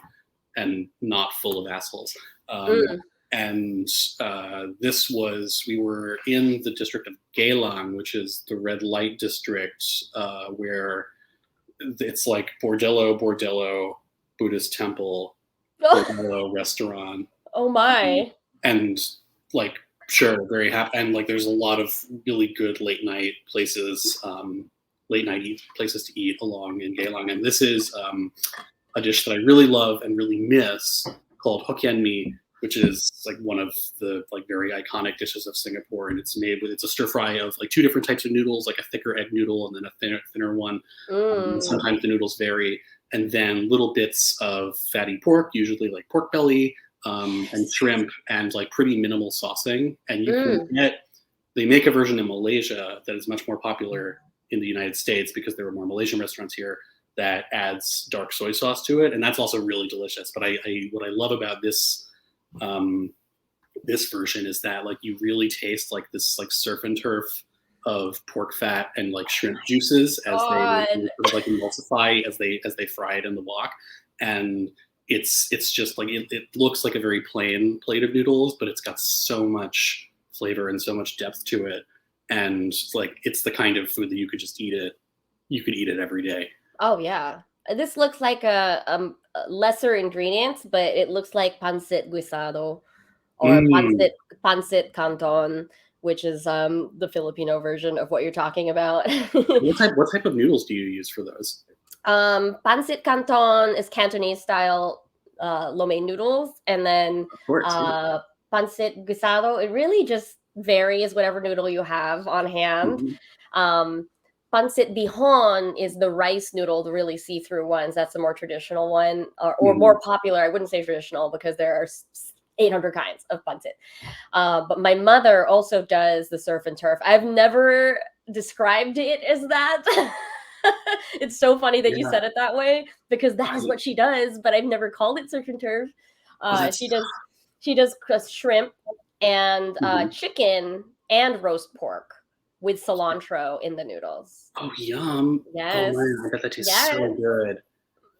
and not full of assholes. Mm. And we were in the district of Geylang, which is the red light district, where it's like bordello, Buddhist temple, bordello restaurant, Oh my. and like sure, very happy. And like there's a lot of really good late night places, places to eat along in Geylang. And this is a dish that I really love and really miss called Hokkien mee, which is like one of the like very iconic dishes of Singapore. And it's a stir fry of like 2 different types of noodles, like a thicker egg noodle and then a thinner one. Mm. Sometimes the noodles vary, and then little bits of fatty pork, usually like pork belly, and shrimp, and like pretty minimal saucing. And you can they make a version in Malaysia that is much more popular in the United States because there were more Malaysian restaurants here that adds dark soy sauce to it, and that's also really delicious. But what I love about this this version is that like you really taste like this like surf and turf of pork fat and like shrimp juices as they sort of like emulsify as they fry it in the wok. And it's just like it looks like a very plain plate of noodles, but it's got so much flavor and so much depth to it. And like it's the kind of food that you could eat it every day. Oh yeah. This looks like a lesser ingredients, but it looks like pancit guisado or Mm. pancit canton, which is the Filipino version of what you're talking about. What type of noodles do you use for those? Pancit canton is Cantonese style lo mein noodles, and then Of course, yeah. pancit guisado, it really just varies whatever noodle you have on hand. Mhm. Pancit bihon is the rice noodle, the really see-through ones. That's the more traditional one, or Mhm. more popular. I wouldn't say traditional because there are 800 kinds of pancit. But my mother also does the surf and turf. I've never described it as that. It's so funny that you Yeah. said it that way because that is what she does. But I've never called it surf and turf. That's She does shrimp and Mhm. chicken and roast pork with cilantro in the noodles. Oh, yum. Oh Yes. man, I bet that tastes Yes. so good.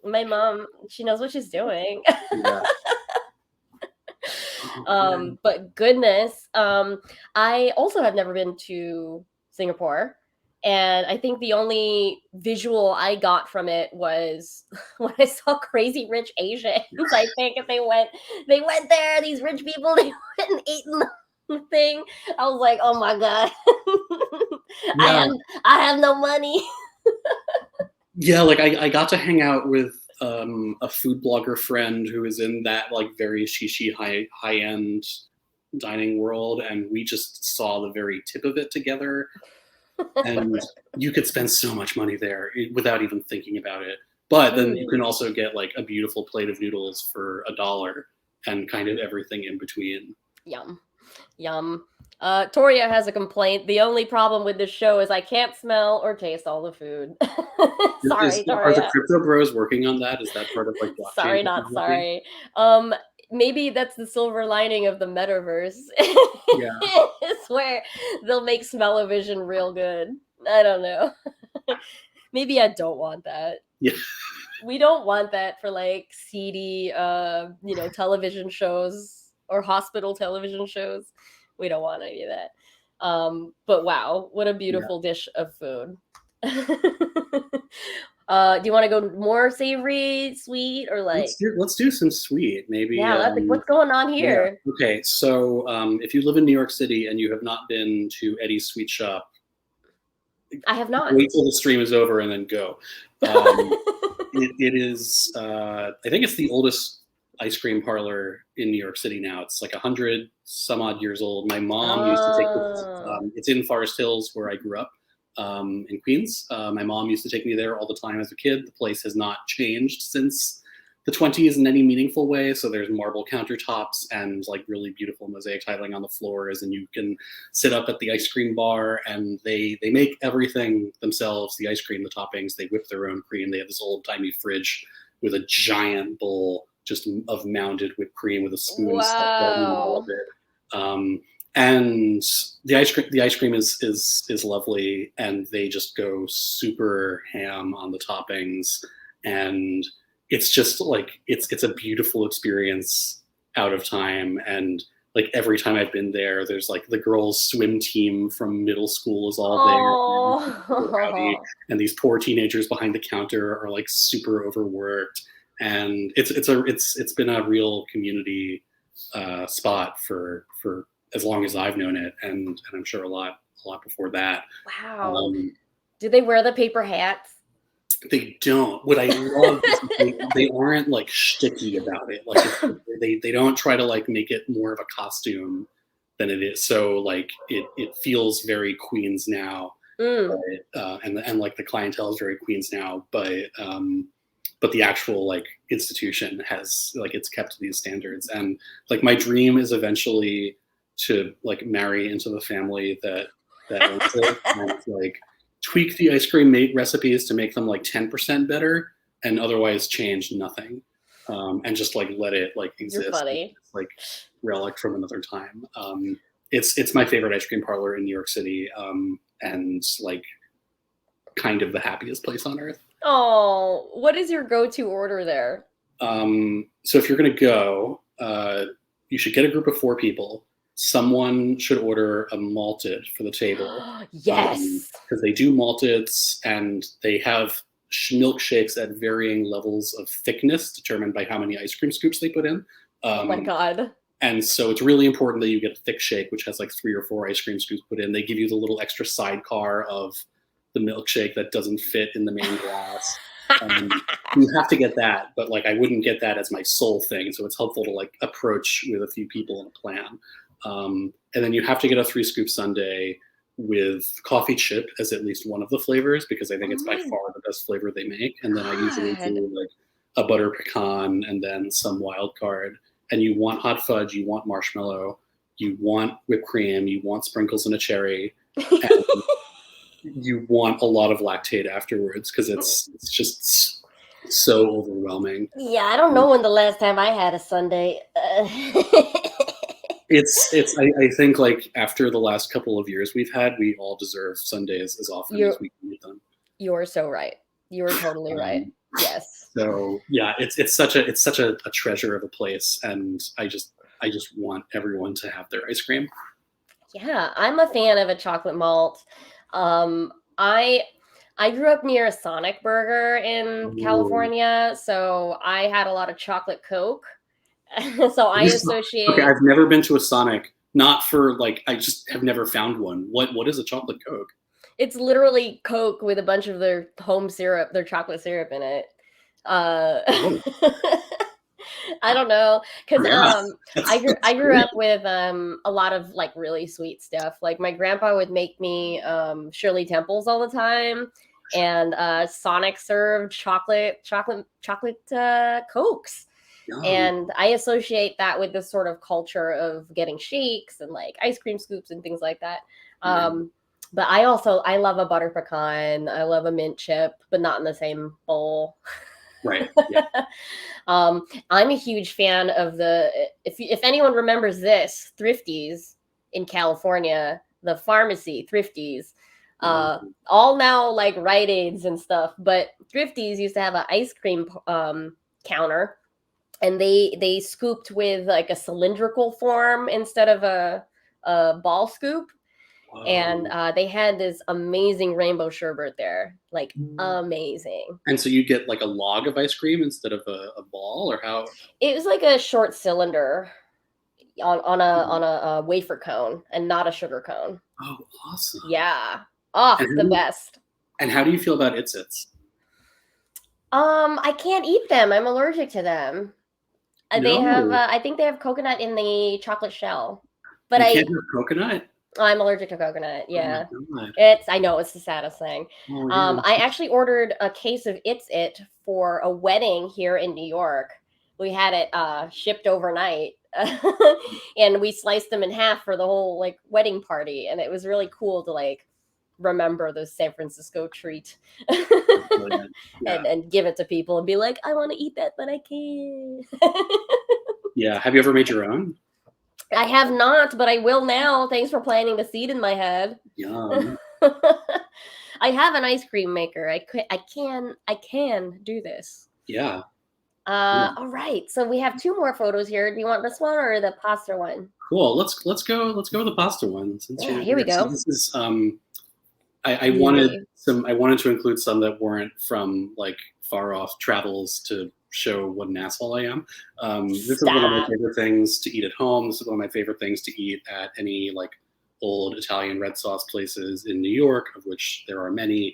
My mom, she knows what she's doing. Yeah. Oh, man. But goodness, I also have never been to Singapore. And I think the only visual I got from it was when I saw Crazy Rich Asians. I think if they went there, these rich people, they went and ate thing. I was like, oh my god, Yeah. I have no money. Yeah, like I got to hang out with a food blogger friend who is in that like very shishi high end dining world, and we just saw the very tip of it together. And you could spend so much money there without even thinking about it. But then you can also get like a beautiful plate of noodles for $1 and kind of everything in between. Yum, yum. Toria has a complaint. The only problem with this show is I can't smell or taste all the food. Sorry, Are the Toria. crypto bros working on that? Is that part of like blockchain Sorry, not technology? sorry. Maybe that's the silver lining of the metaverse. Yeah. It's where they'll make smell-o-vision real good. I don't know. Maybe I don't want that. Yeah. We don't want that for like seedy television shows or hospital television shows. We don't want any of that. But wow, what a beautiful dish of food. Do you want to go more savory, sweet, or like? Let's do some sweet. Maybe. Yeah, what's going on here? Yeah. Okay, so if you live in New York City and you have not been to Eddie's Sweet Shop, I have not. wait till the stream is over and then go. It is. I think it's the oldest ice cream parlor in New York City now. It's like 100 some odd years old. My mom used to take this. It's in Forest Hills where I grew up. In Queens. My mom used to take me there all the time as a kid. The place has not changed since the 20s in any meaningful way. So there's marble countertops and like really beautiful mosaic tiling on the floors, and you can sit up at the ice cream bar, and they make everything themselves, the ice cream, the toppings. They whip their own cream. They have this old timey fridge with a giant bowl just of mounded whipped cream with a spoon stuck in all of it. And the ice cream is lovely, and they just go super ham on the toppings, and it's just like it's a beautiful experience out of time. And like every time I've been there, there's like the girls' swim team from middle school is all there, and these poor teenagers behind the counter are like super overworked, and it's been a real community spot for as long as I've known it, and I'm sure a lot before that. Wow. Do they wear the paper hats? They don't. What I love is they aren't like shticky about it. Like they don't try to like make it more of a costume than it is. So like it feels very Queens now, but, and like the clientele is very Queens now, but the actual like institution has like it's kept to these standards. And like my dream is eventually to like marry into the family that owns it, and like tweak the ice cream recipes to make them like 10% better, and otherwise change nothing, and just like let it like exist. You're funny. It's like relic from another time. It's my favorite ice cream parlor in New York City, and like kind of the happiest place on earth. Oh, what is your go-to order there? So if you're gonna go, you should get a group of 4 people. Someone should order a malted for the table. Yes. Because they do malteds, and they have milkshakes at varying levels of thickness determined by how many ice cream scoops they put in. Oh my God. And so it's really important that you get a thick shake, which has like 3 or 4 ice cream scoops put in. They give you the little extra sidecar of the milkshake that doesn't fit in the main glass. You have to get that, but like I wouldn't get that as my sole thing. So it's helpful to like approach with a few people in a plan. And then you have to get a 3-scoop sundae with coffee chip as at least one of the flavors, because I think it's by far the best flavor they make. And then I usually do like a butter pecan and then some wild card. And you want hot fudge, you want marshmallow, you want whipped cream, you want sprinkles and a cherry, and you want a lot of lactate afterwards, because it's just so overwhelming. Yeah, I don't know when the last time I had a sundae. I think like after the last couple of years we've had, we all deserve Sundays as often as we can eat them. You're so right. You're totally right. Yes. So yeah, it's such a treasure of a place, and I just want everyone to have their ice cream. Yeah, I'm a fan of a chocolate malt. I grew up near a Sonic Burger in California, so I had a lot of chocolate Coke. So I associate. Okay, I've never been to a Sonic, not for like, I just have never found one. What is a chocolate Coke? It's literally Coke with a bunch of their home syrup, their chocolate syrup in it. Oh, I don't know, because yeah, I that's grew great. up with a lot of like really sweet stuff. Like my grandpa would make me Shirley Temples all the time, and Sonic served chocolate Cokes. Yum. And I associate that with this sort of culture of getting shakes and like ice cream scoops and things like that. Yeah, But I love a butter pecan. I love a mint chip, but not in the same bowl. right. Yeah. I'm a huge fan of the if anyone remembers this, Thrifties in California, the pharmacy Thrifties, all now like Rite Aids and stuff, but Thrifties used to have an ice cream counter, and they scooped with like a cylindrical form instead of a ball scoop, and Whoa. they had this amazing rainbow sherbet there, like amazing. And so you get like a log of ice cream instead of a ball, or how? It was like a short cylinder on a wafer cone and not a sugar cone. Oh, awesome. Yeah. Oh, And how the do you, best. and how do you feel about Its? I can't eat them. I'm allergic to them. They have No, I think they have coconut in the chocolate shell. But you can't have coconut. I'm allergic to coconut. Oh my Yeah. god. I know it's the saddest thing. Oh yeah. I actually ordered a case of It for a wedding here in New York. We had it shipped overnight, and we sliced them in half for the whole like wedding party, and it was really cool to like remember the San Francisco treat Brilliant. Yeah. and give it to people and be like, I want to eat that, but I can't. Yeah. Have you ever made your own? I have not, but I will now. Thanks for planting the seed in my head. Yum. I have an ice cream maker. I can do this. Yeah. Yeah. All right. So we have two more photos here. Do you want this one or the pasta one? Cool. Let's go with the pasta one since Yeah, you're here we here. So go. this is I wanted Yay. I wanted to include some that weren't from like far off travels to show what an asshole I am. This is one of my Stop. favorite things to eat at home. This is one of my favorite things to eat at any like old Italian red sauce places in New York, of which there are many.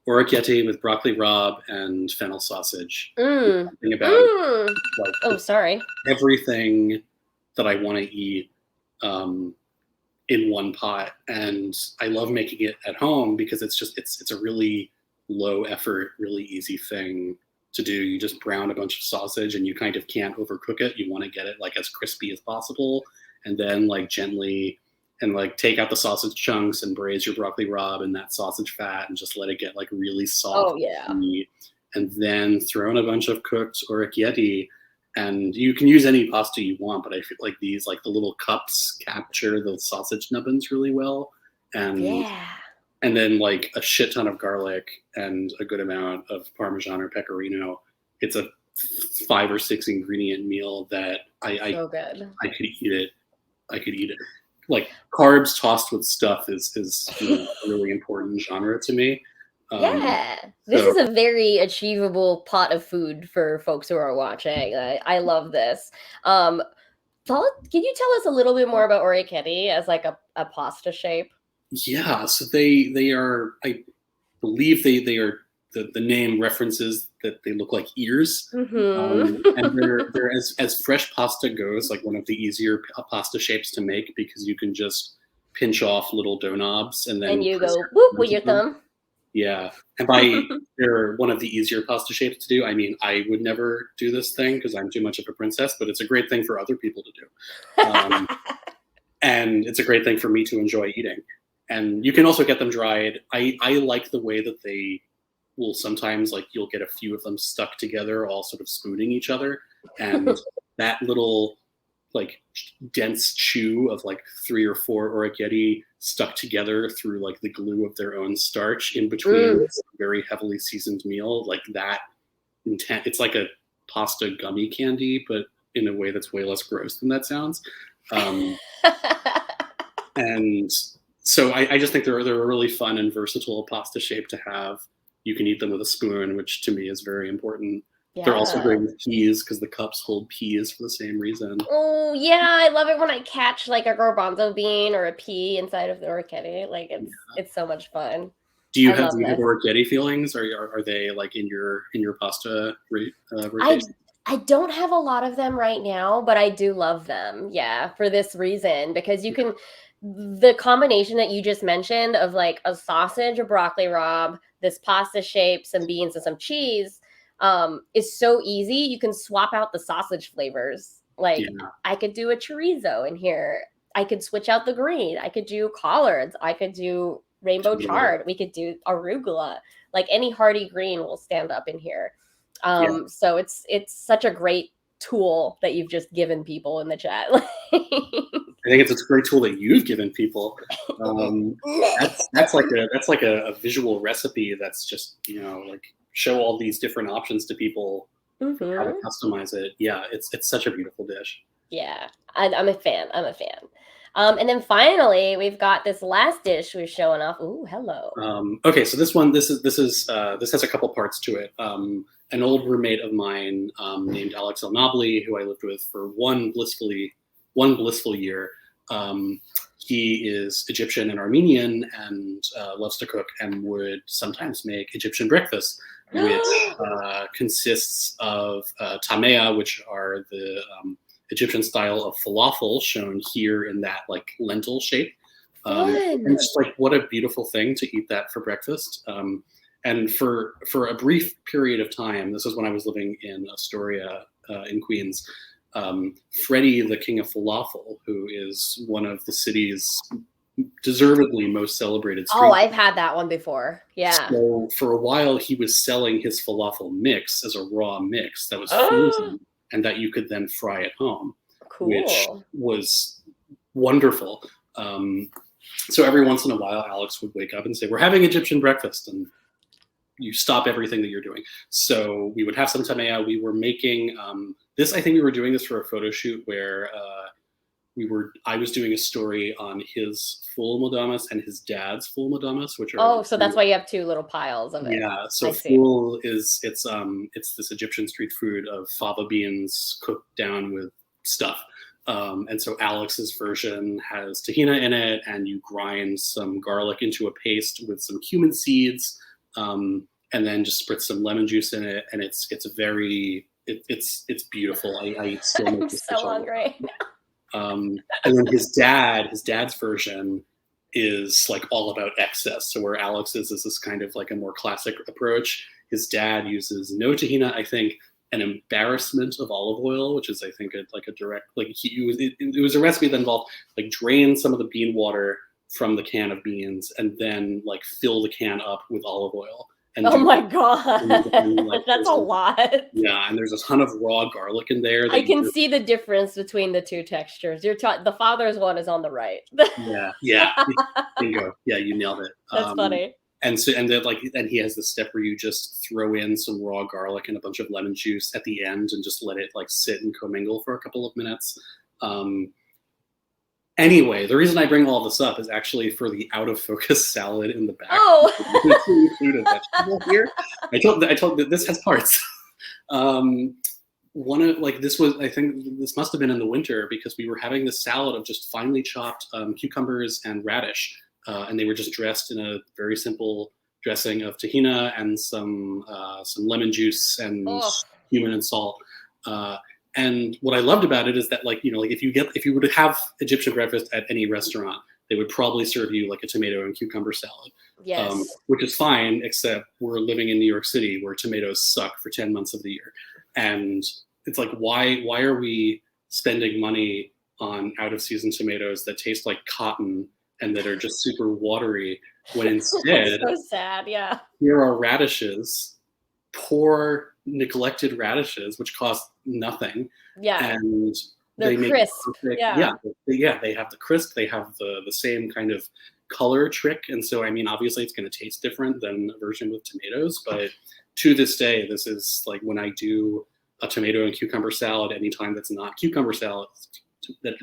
Orecchiette with broccoli rabe and fennel sausage. Mm. Something about Mm. like Oh, sorry. everything that I want to eat in one pot, and I love making it at home because it's a really low effort, really easy thing to do. You just brown a bunch of sausage, and you kind of can't overcook it. You want to get it like as crispy as possible, and then like gently and like take out the sausage chunks and braise your broccoli rabe in that sausage fat and just let it get like really soft Oh, yeah. and then throw in a bunch of cooked orecchiette. And you can use any pasta you want, but I feel like these, like the little cups, capture the sausage nubbins really well, and Yeah. then like a shit ton of garlic and a good amount of Parmesan or Pecorino. It's a 5 or 6 ingredient meal that So good. I could eat it. I could eat it. Like carbs tossed with stuff is a really important genre to me. Yeah. This So is a very achievable pot of food for folks who are watching. I love this. Can you tell us a little bit more about orecchiette as like a pasta shape? yeah, so they are. I believe they are. The name references that they look like ears, and Mm-hmm. they're as fresh pasta goes, like one of the easier pasta shapes to make because you can just pinch off little dough knobs and And then you press go whoop with into your them. thumb. Yeah, and by they're one of the easier pasta shapes to do. I mean, I would never do this thing because I'm too much of a princess, but it's a great thing for other people to do. And it's a great thing for me to enjoy eating. And you can also get them dried. I like the way that they will sometimes, like, you'll get a few of them stuck together, all sort of spooning each other. And that little, like, dense chew of like 3 or 4 orecchiette stuck together through like the glue of their own starch in between this very heavily seasoned meal, like that intent. It's like a pasta gummy candy, but in a way that's way less gross than that sounds. And so I just think they're a really fun and versatile pasta shape to have. You can eat them with a spoon, which to me is very important. They're also Yeah. great with peas because the cups hold peas for the same reason. Oh yeah, I love it when I catch like a garbanzo bean or a pea inside of the orchetti. Like it's so much fun. I Do love you have this. orgetti feelings? Are they like in your pasta I rotation? I don't have a lot of them right now, but I do love them. Yeah, for this reason because you can the combination that you just mentioned of like a sausage, a broccoli rabe, this pasta shape, some beans and some cheese is so easy. You can swap out the sausage flavors. Like Yeah, I could do a chorizo in here. I could switch out the green. I could do collards. I could do rainbow totally. chard. We could do arugula. Like any hearty green will stand up in here. Yeah, So it's such a great tool that you've just given people in the chat. I think it's a great tool that you've given people. Um, that's like a visual recipe that's just like show all these different options to people how to hmm customize it. Yeah, it's such a beautiful dish. Yeah, I'm a fan. I'm a fan. And then finally, we've got this last dish we're showing off. Ooh, hello. Okay, so this has a couple parts to it. An old roommate of mine named Alex El Nabli, who I lived with for one blissful year. He is Egyptian and Armenian and loves to cook and would sometimes make Egyptian breakfast, which consists of tamea, which are the Egyptian style of falafel shown here in that like lentil shape. And Fun. just like what a beautiful thing to eat that for breakfast. And for a brief period of time, this is when I was living in Astoria in Queens. Freddie, the king of falafel, who is one of the city's deservedly most celebrated Oh, street. I've had that one before. Yeah. So for a while, he was selling his falafel mix as a raw mix that was Oh, frozen and that you could then fry at home, which cool. was wonderful. So every once in a while, Alex would wake up and say, "We're having Egyptian breakfast," and you stop everything that you're doing. So we would have some tamea. We were making this. I think we were doing this for a photo shoot where I was doing a story on his full modamas and his dad's full modamas, which are Oh, so that's why you have two little piles of it. yeah. So I see. full is it's this Egyptian street food of fava beans cooked down with stuff. And so Alex's version has tahina in it, and you grind some garlic into a paste with some cumin seeds, and then just spritz some lemon juice in it, and it's beautiful. I still I'm make this dish so all the time. hungry. And then his dad's version is like all about excess. So where Alex's is this kind of like a more classic approach. His dad uses no tahina, I think, an embarrassment of olive oil, which is I think like a direct like it was a recipe that involved like drain some of the bean water from the can of beans and then like fill the can up with olive oil and Oh do my god. like That's a lot. yeah, and there's a ton of raw garlic in there I that can you see the difference between the two textures. The father's one is on the right. yeah bingo, yeah, you nailed it. That's funny. And then like and he has this step where you just throw in some raw garlic and a bunch of lemon juice at the end and just let it like sit and commingle for a couple of minutes. Anyway, the reason I bring all this up is actually for the out of focus salad in the back. Oh. To include a vegetable here. I told that this has parts. One of like this was I think this must have been in the winter because we were having this salad of just finely chopped cucumbers and radish, and they were just dressed in a very simple dressing of tahina and some lemon juice and Oh. cumin and salt. And what I loved about it is that like like if you were to have Egyptian breakfast at any restaurant, they would probably serve you like a tomato and cucumber salad. Yes. Which is fine, except we're living in New York City where tomatoes suck for 10 months of the year. And it's like, why are we spending money on out of season tomatoes that taste like cotton and that are just super watery when instead So sad. Yeah. here are radishes, poor neglected radishes, which cost nothing. Yeah. And They're they make crisp. perfect, Yeah. they have the crisp, they have the same kind of color trick. And so, I mean, obviously it's going to taste different than a version with tomatoes, but to this day, this is like when I do a tomato and cucumber salad, anytime that's not cucumber salad, that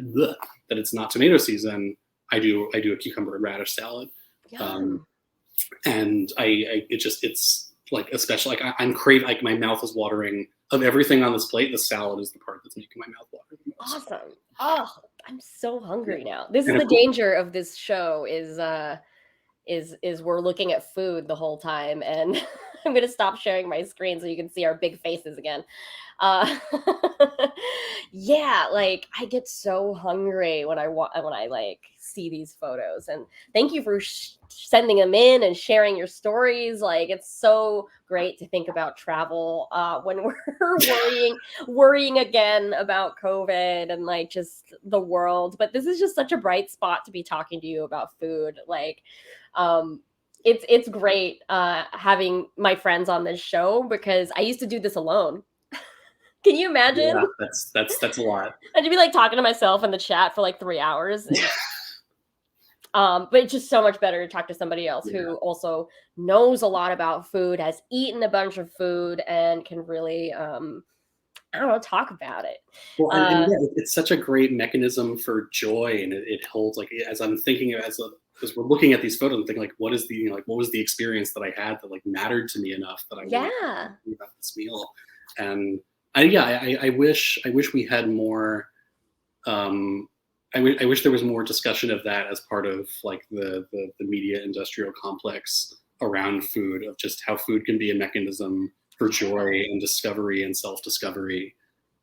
it's not tomato season, I do a cucumber and radish salad. Yum. And it's like especially like I'm craving, like my mouth is watering of everything on this plate, the salad is the part that's making my mouth water the most. Awesome. Oh, I'm so hungry now. This is And the danger of this show is we're looking at food the whole time, and I'm gonna stop sharing my screen so you can see our big faces again. Uh, yeah, like I get so hungry when I like see these photos, and thank you for sending them in and sharing your stories. Like it's so great to think about travel when we're worrying again about COVID and like just the world. But this is just such a bright spot to be talking to you about food. Like, it's great having my friends on this show because I used to do this alone. Can you imagine? Yeah, that's a lot. I'd be like talking to myself in the chat for like 3 hours. But it's just so much better to talk to somebody else who also knows a lot about food, has eaten a bunch of food, and can really, I don't know, talk about it. Well, and yeah, it's such a great mechanism for joy, and it holds like as I'm thinking as we're looking at these photos, I'm thinking like, what is the what was the experience that I had that like mattered to me enough that I wanted to think about this meal, and I wish we had more. I wish there was more discussion of that as part of like the media industrial complex around food, of just how food can be a mechanism for joy and discovery and self-discovery.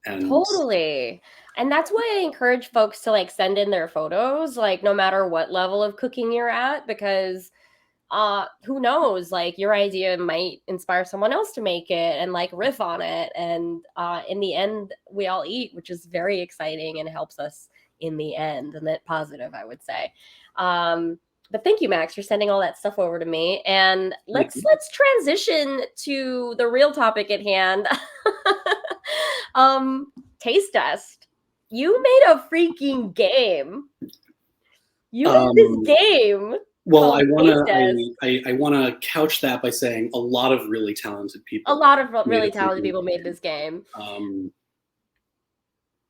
And totally. And that's why I encourage folks to like send in their photos, like no matter what level of cooking you're at, because who knows, like your idea might inspire someone else to make it and like riff on it. And in the end, we all eat, which is very exciting and helps us in the end, and that positive, I would say. But thank you, Max, for sending all that stuff over to me. And let's transition to the real topic at hand. Taste test. You made a freaking game. You made this game. Well, I wanna couch that by saying a lot of really talented people. A lot of really talented people made this game.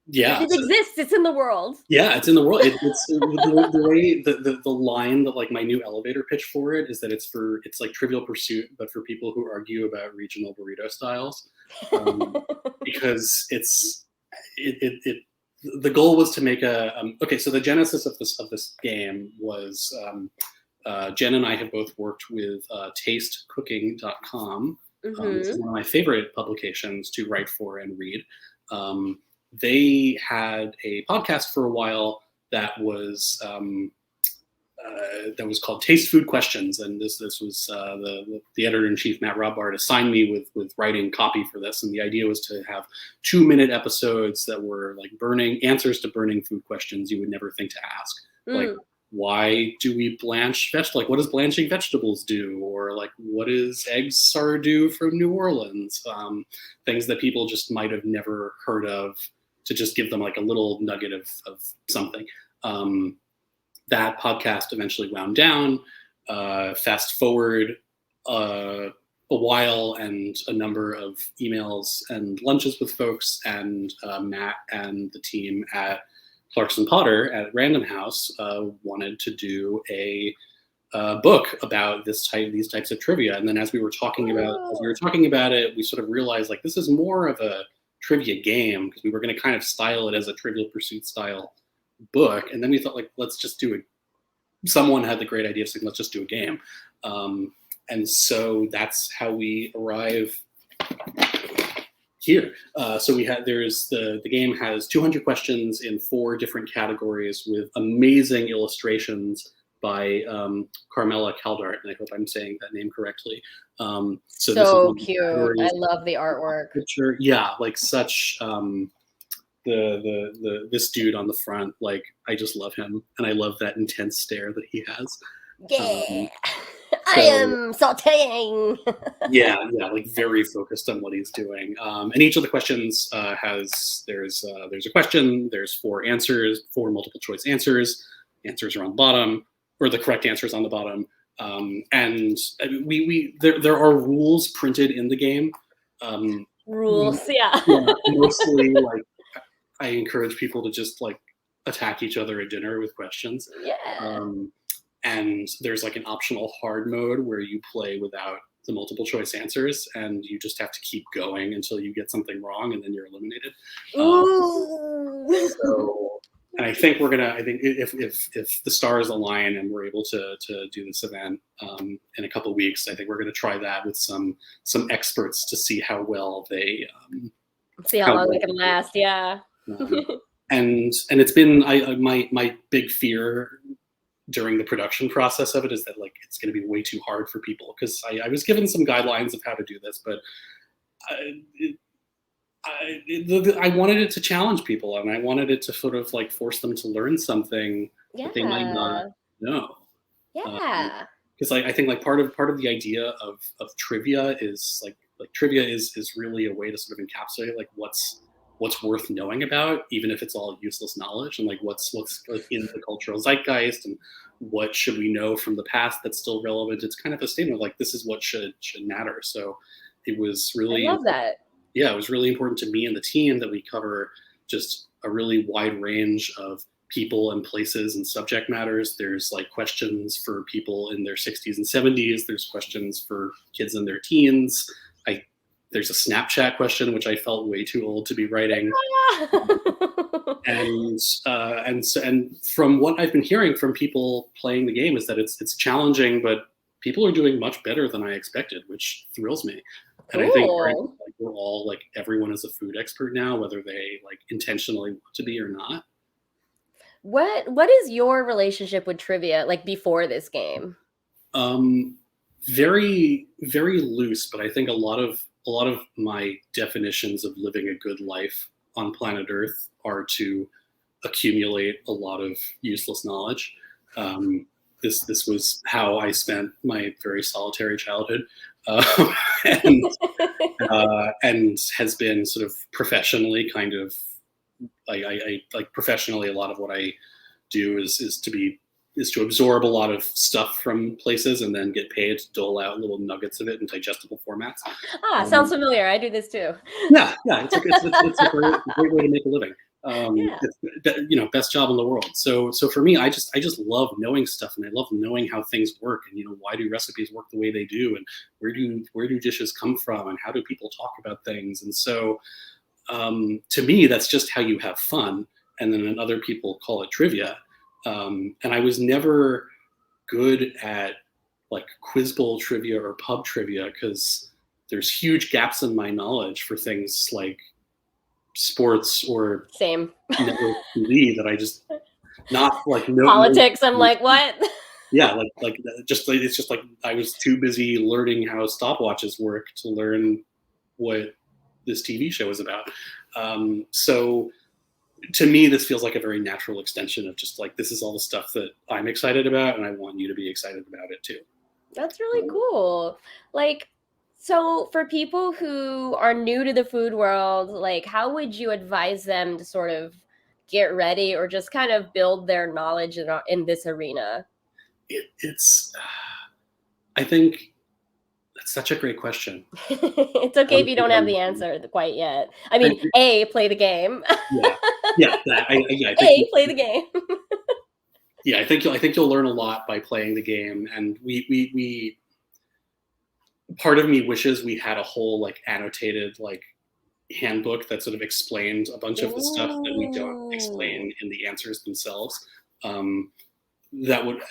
Yeah, it exists. It's in the world. Yeah, it's in the world. It's the way the line that like my new elevator pitch for it is that it's like Trivial Pursuit, but for people who argue about regional burrito styles, because the goal was to make a okay. So the genesis of this game was Jenn and I have both worked with tastecooking.com, which is one of my favorite publications to write for and read. They had a podcast for a while that was called Taste Food Questions, and this was the editor-in-chief Matt Rothbard assigned me with writing copy for this, and the idea was to have 2-minute episodes that were like answers to burning food questions you would never think to ask, like why do we blanch vegetables? Like, what does blanching vegetables do? Or like, what is egg sardu from New Orleans? Things that people just might have never heard of, to just give them like a little nugget of something. That podcast eventually wound down. Fast forward a while and a number of emails and lunches with folks, and Matt and the team at Clarkson Potter at Random House wanted to do a book about these types of trivia. And then as we were talking about it, we sort of realized like this is more of a trivia game, because we were going to kind of style it as a Trivial Pursuit style book. And then we thought like, let's just do it. Someone had the great idea of saying, let's just do a game. And so that's how we arrive here. So the game has 200 questions in 4 different categories with amazing illustrations by Carmela Caldart, and I hope I'm saying that name correctly. So cute. I love the artwork. Picture, yeah, like such this dude on the front, like I just love him, and I love that intense stare that he has. Yeah. I am sauteing. yeah, like very focused on what he's doing. And each of the questions there's a question, there's 4 answers, 4 multiple choice answers. Answers are on the bottom, or the correct answers on the bottom. And there are rules printed in the game. Rules, yeah. Mostly like I encourage people to just like attack each other at dinner with questions. Yeah. And there's like an optional hard mode where you play without the multiple choice answers, and you just have to keep going until you get something wrong, and then you're eliminated. Ooh. So, and I think if the stars align and we're able to do this event in a couple of weeks, I think we're going to try that with some experts to see how well they see how long they can last. Yeah. And it's been my big fear during the production process of it is that like it's going to be way too hard for people, because I was given some guidelines of how to do this, but I wanted it to challenge people, and I wanted it to sort of like force them to learn something that they might not know. Yeah. Because I think like part of the idea of trivia is like trivia is really a way to sort of encapsulate like what's worth knowing about, even if it's all useless knowledge, and like what's like in the cultural zeitgeist, and what should we know from the past that's still relevant. It's kind of a statement of like, this is what should matter. So it was really, I love that. Yeah, it was really important to me and the team that we cover just a really wide range of people and places and subject matters. There's like questions for people in their 60s and 70s. There's questions for kids in their teens. There's a Snapchat question, which I felt way too old to be writing. And from what I've been hearing from people playing the game is that it's challenging, but people are doing much better than I expected, which thrills me. And I think like we're all like, everyone is a food expert now, whether they like intentionally want to be or not. What is your relationship with trivia like before this game? Very, very loose, but I think a lot of my definitions of living a good life on planet Earth are to accumulate a lot of useless knowledge. This was how I spent my very solitary childhood, and has been sort of professionally kind of I like professionally a lot of what I do is to absorb a lot of stuff from places and then get paid to dole out little nuggets of it in digestible formats. Sounds familiar. I do this too. Yeah, it's a great way to make a living. It's, best job in the world. So for me, I just love knowing stuff, and I love knowing how things work, and why do recipes work the way they do, and where do dishes come from, and how do people talk about things. And so to me, that's just how you have fun. And then other people call it trivia. And I was never good at like quiz bowl trivia or pub trivia, because there's huge gaps in my knowledge for things like sports or same network TV that I just not like politics. I'm like, what? Yeah, it's just like I was too busy learning how stopwatches work to learn what this TV show is about. So to me, this feels like a very natural extension of just like, this is all the stuff that I'm excited about, and I want you to be excited about it too. That's really cool. Like, so for people who are new to the food world, like, how would you advise them to sort of get ready or just kind of build their knowledge in this arena? I think that's such a great question. It's okay if you don't have the answer quite yet. I mean, play the game. Play the game. Yeah, I think you'll learn a lot by playing the game, and we part of me wishes we had a whole like annotated like handbook that sort of explained a bunch of the stuff that we don't explain in the answers themselves. That would.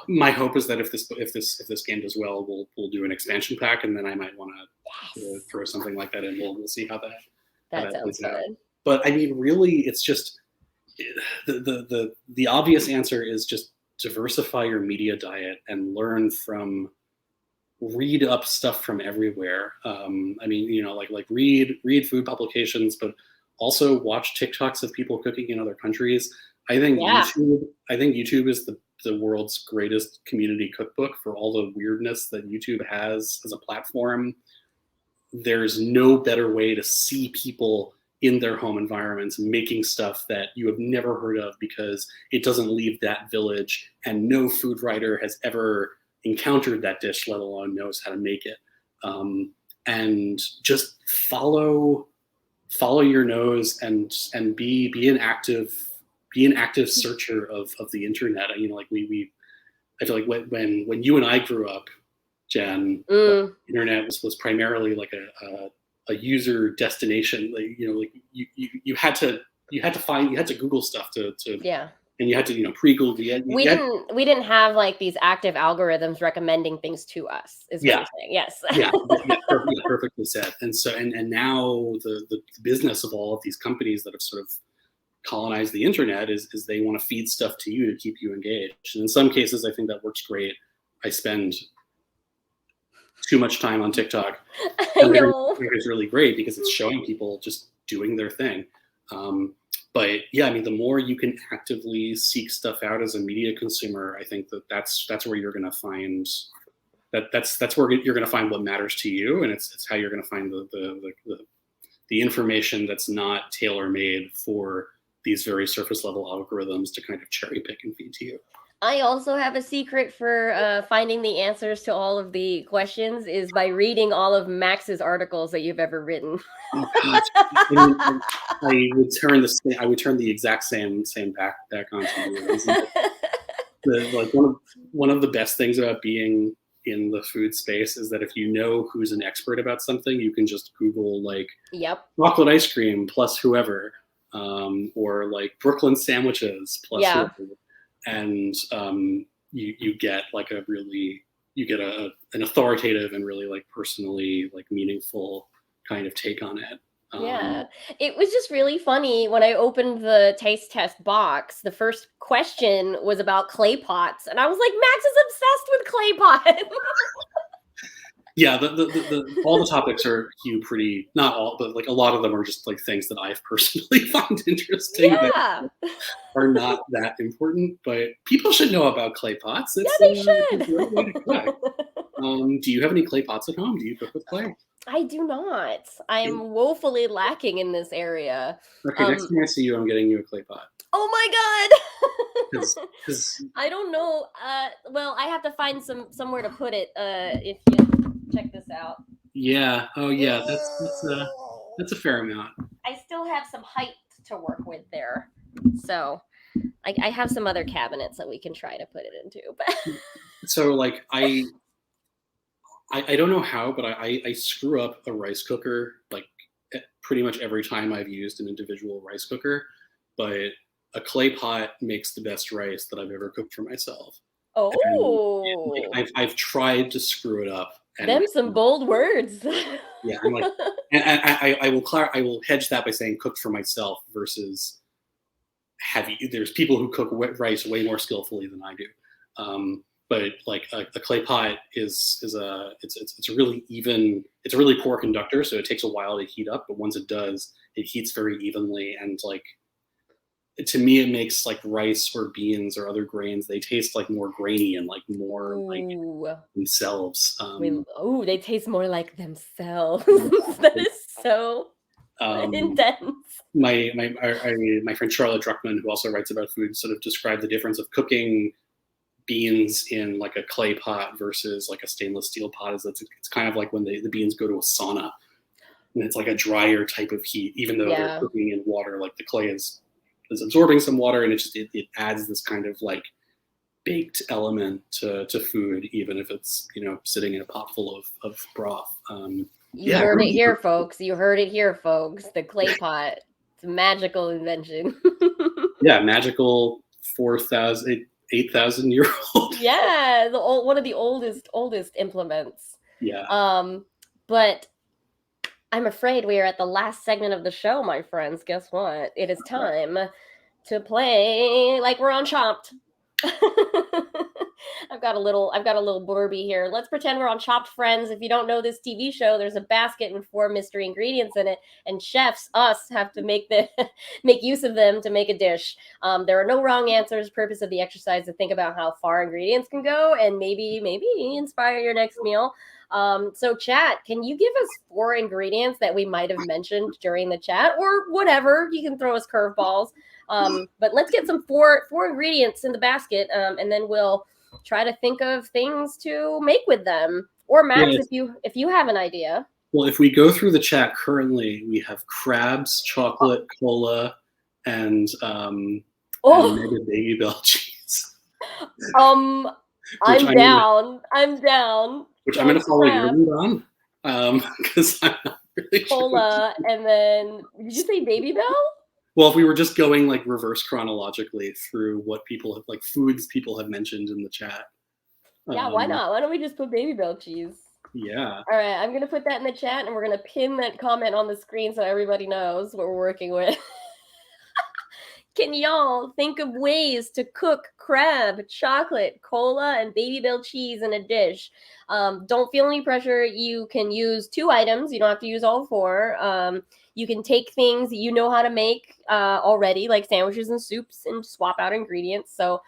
My hope is that if this game does well, we'll do an expansion pack, and then I might want to throw something like that in. We'll see how that sounds good. But I mean, really, it's just the obvious answer is just diversify your media diet and read up stuff from everywhere. I mean, like read food publications, but also watch TikToks of people cooking in other countries. I think YouTube is the world's greatest community cookbook for all the weirdness that YouTube has as a platform. There's no better way to see people in their home environments making stuff that you have never heard of, because it doesn't leave that village, and no food writer has ever encountered that dish, let alone knows how to make it. And just follow your nose and be an active searcher of the internet. I feel like when you and I grew up, Jenn. Mm. Internet was primarily like a user destination. Like, like you had to Google stuff to Yeah. and you had to pre-Google. We didn't have like these active algorithms recommending things to us, is what you're saying. Yes. Yeah, perfectly said. And so and now the business of all of these companies that have sort of colonized the internet is they want to feed stuff to you to keep you engaged. And in some cases, I think that works great. I spend too much time on TikTok. I know. It's really great because it's showing people just doing their thing. But yeah, I mean, the more you can actively seek stuff out as a media consumer, I think that's where you're going to find that's where you're going to find what matters to you, and it's how you're going to find the information that's not tailor made for these very surface level algorithms to kind of cherry pick and feed to you. I also have a secret for finding the answers to all of the questions is by reading all of Max's articles that you've ever written. I would turn the exact same back onto you. Like one of the best things about being in the food space is that if you know who's an expert about something, you can just Google like chocolate ice cream plus whoever, or like Brooklyn sandwiches plus whoever. And you get like an authoritative and really like personally like meaningful kind of take on it. It was just really funny when I opened the taste test box. The first question was about clay pots, and I was like, Max is obsessed with clay pots. Yeah, all the topics are pretty, not all, but like a lot of them are just like things that I've personally found interesting that are not that important, but people should know about clay pots. They should. Do you have any clay pots at home? Do you cook with clay? I do not. I am woefully lacking in this area. Okay, next time I see you, I'm getting you a clay pot. Oh my god! Because I don't know. Well, I have to find somewhere to put it. If you check this out. Yeah. Oh yeah. That's a fair amount. I still have some height to work with there, so I have some other cabinets that we can try to put it into. But so like I don't know how, but I screw up a rice cooker like pretty much every time I've used an individual rice cooker, but a clay pot makes the best rice that I've ever cooked for myself. Oh, and I've tried to screw it up. Them some bold words. Yeah, I'm like, and I will hedge that by saying cooked for myself versus there's people who cook rice way more skillfully than I do. But like a clay pot it's a really poor conductor, so it takes a while to heat up, but once it does, it heats very evenly, and like to me it makes like rice or beans or other grains, they taste like more grainy and like more like themselves. They taste more like themselves. That is so intense. My friend Charlotte Druckmann, who also writes about food, sort of described the difference of cooking beans in like a clay pot versus like a stainless steel pot. It's kind of like when the beans go to a sauna, and it's like a drier type of heat, even though they're cooking in water. Like the clay is absorbing some water, and it adds this kind of like baked element to food, even if it's sitting in a pot full of broth. You heard it here, folks. You heard it here, folks. The clay pot. It's a magical invention. Yeah, magical 8,000 year old. Yeah, one of the oldest implements. Yeah. But I'm afraid we are at the last segment of the show, my friends. Guess what? It is time to play like we're on Chopped. I've got a little blurby here. Let's pretend we're on Chopped, friends. If you don't know this TV show, there's a basket and 4 mystery ingredients in it, and chefs, us, have to make use of them to make a dish. There are no wrong answers. Purpose of the exercise to think about how far ingredients can go and maybe inspire your next meal. So chat, can you give us 4 ingredients that we might have mentioned during the chat, or whatever? You can throw us curveballs. But let's get some 4 ingredients in the basket, and then we'll try to think of things to make with them. Or Max, if you have an idea. Well, if we go through the chat currently, we have crabs, chocolate, cola, and Mega Baby Bell cheese. I'm down. which I'm going to follow your lead on, because I'm not really cola, sure. and then did you say Baby Bell? Well, if we were just going like reverse chronologically through what people have, like foods people have mentioned in the chat. Yeah, why not? Why don't we just put Baby Bell cheese? Yeah. All right, I'm gonna put that in the chat, and we're gonna pin that comment on the screen so everybody knows what we're working with. Can y'all think of ways to cook crab, chocolate, cola, and Baby Bell cheese in a dish? Don't feel any pressure. You can use 2 items. You don't have to use all 4. You can take things you know how to make already, like sandwiches and soups, and swap out ingredients. So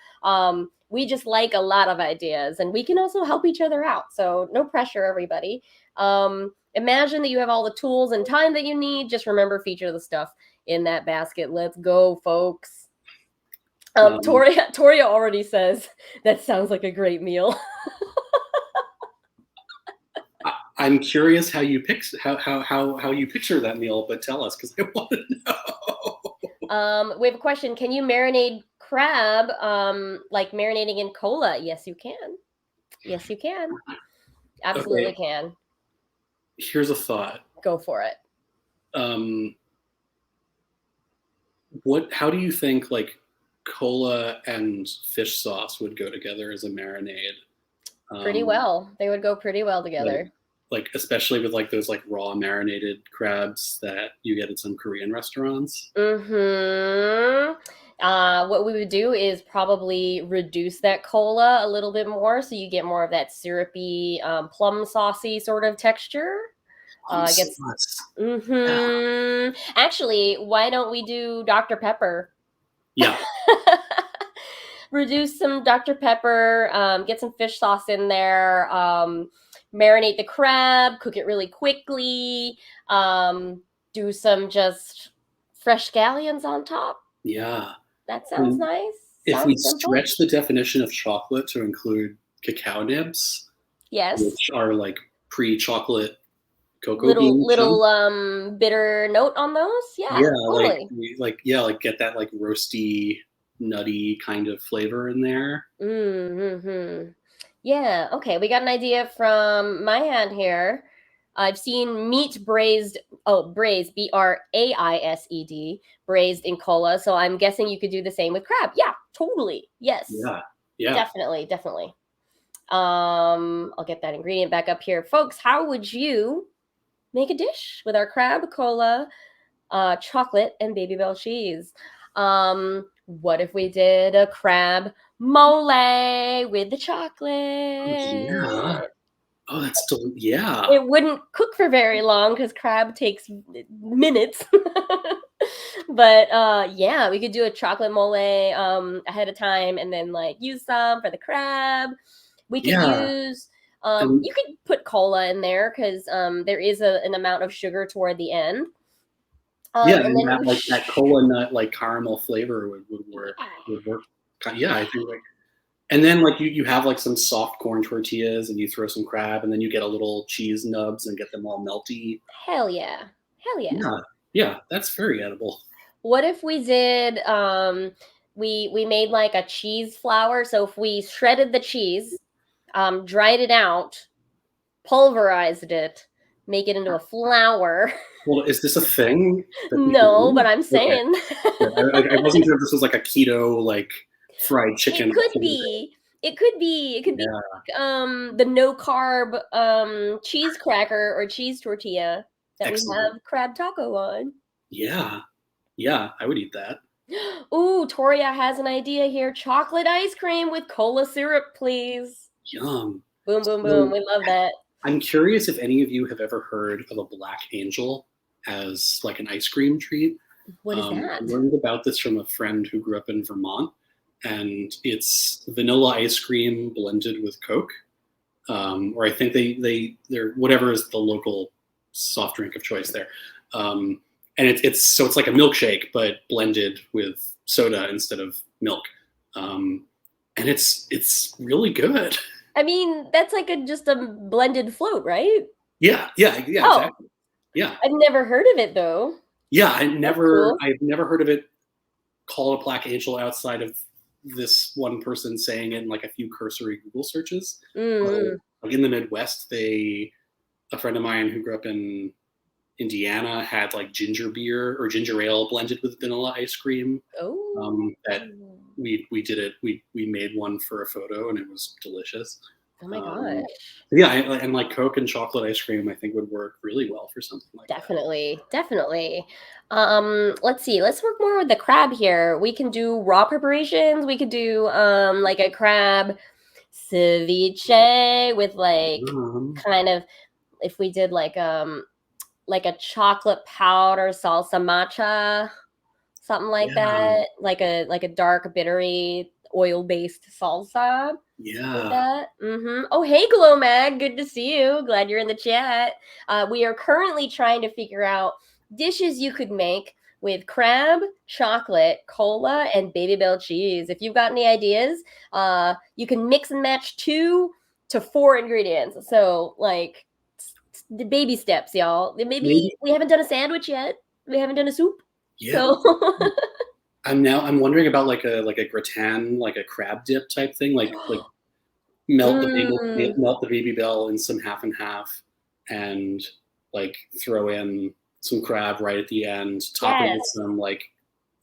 we just like a lot of ideas, and we can also help each other out. So no pressure, everybody. Imagine that you have all the tools and time that you need. Just remember, feature the stuff in that basket. Let's go, folks. Toria already says that sounds like a great meal. I'm curious how you how you picture that meal, but tell us, because I want to know. We have a question. Can you marinate crab like marinating in cola? Yes, you can. Yes, you can. Absolutely Okay. can. Here's a thought. Go for it. How do you think like cola and fish sauce would go together as a marinade? Pretty well. They would go pretty well together. Like especially with like those like raw marinated crabs that you get at some Korean restaurants. Mm-hmm. What we would do is probably reduce that cola a little bit more, so you get more of that syrupy, plum saucy sort of texture. I guess. Mm-hmm. Actually, why don't we do Dr. Pepper? Yeah. Reduce some Dr. Pepper, get some fish sauce in there, marinate the crab, cook it really quickly, do some just fresh scallions on top. Yeah. That sounds nice. If we stretch the definition of chocolate to include cacao nibs, yes, which are like pre-chocolate cocoa little bitter note on those. Yeah, totally. like get that like roasty, nutty kind of flavor in there. Mm-hmm. Yeah. Okay, we got an idea from my hand here. I've seen meat braised. Oh, braised, braised, braised in cola. So I'm guessing you could do the same with crab. Yeah, totally. Yes. Yeah. Definitely. I'll get that ingredient back up here, folks. How would you make a dish with our crab, cola, chocolate, and Baby Bell cheese? What if we did a crab mole with the chocolate? Yeah. Oh, that's yeah. It wouldn't cook for very long because crab takes minutes. But yeah, we could do a chocolate mole ahead of time, and then like use some for the crab. We could use you could put cola in there because there is an amount of sugar toward the end. And then that cola nut like caramel flavor would work. Yeah, I think like. And then like you have like some soft corn tortillas and you throw some crab and then you get a little cheese nubs and get them all melty. Hell yeah. Yeah, that's very edible. What if we did we made like a cheese flour? So if we shredded the cheese, dried it out, pulverized it, make it into a flour. Well, is this a thing? No, but I'm saying. Okay. I wasn't sure if this was like a keto like fried chicken. It could be the no carb cheese cracker or cheese tortilla that we have crab taco on. Yeah, I would eat that. Ooh, Toria has an idea here. Chocolate ice cream with cola syrup, please. Yum. Boom, boom, boom. We love that. I'm curious if any of you have ever heard of a black angel as like an ice cream treat. What is that? I learned about this from a friend who grew up in Vermont. And it's vanilla ice cream blended with Coke, or I think they're whatever is the local soft drink of choice there, and it's like a milkshake but blended with soda instead of milk, and it's really good. I mean, that's like just a blended float, right? Yeah, exactly. Yeah, I've never heard of it though. Yeah, I've never heard of it called a black angel outside of this one person saying it in like a few cursory Google searches. like in the Midwest, a friend of mine who grew up in Indiana had like ginger beer or ginger ale blended with vanilla ice cream. Oh. That we did it. We made one for a photo, and it was delicious. Oh my gosh. Yeah, and like Coke and chocolate ice cream, I think would work really well for something like Definitely. Let's see. Let's work more with the crab here. We can do raw preparations. We could do like a crab ceviche with like that. kind of, if we did like a chocolate powder salsa matcha, something like that, like a dark bittery oil based salsa. Yeah. That. Oh, hey, Glow Mag. Good to see you. Glad you're in the chat. We are currently trying to figure out dishes you could make with crab, chocolate, cola, and Baby Bell cheese. If you've got any ideas, you can mix and match 2 to 4 ingredients. So, like, the baby steps, y'all. Maybe we haven't done a sandwich yet. We haven't done a soup. Yeah. So I'm wondering about like a gratin, like a crab dip type thing, like melt the Baby Bell in some half and half, and like throw in some crab right at the end, top it with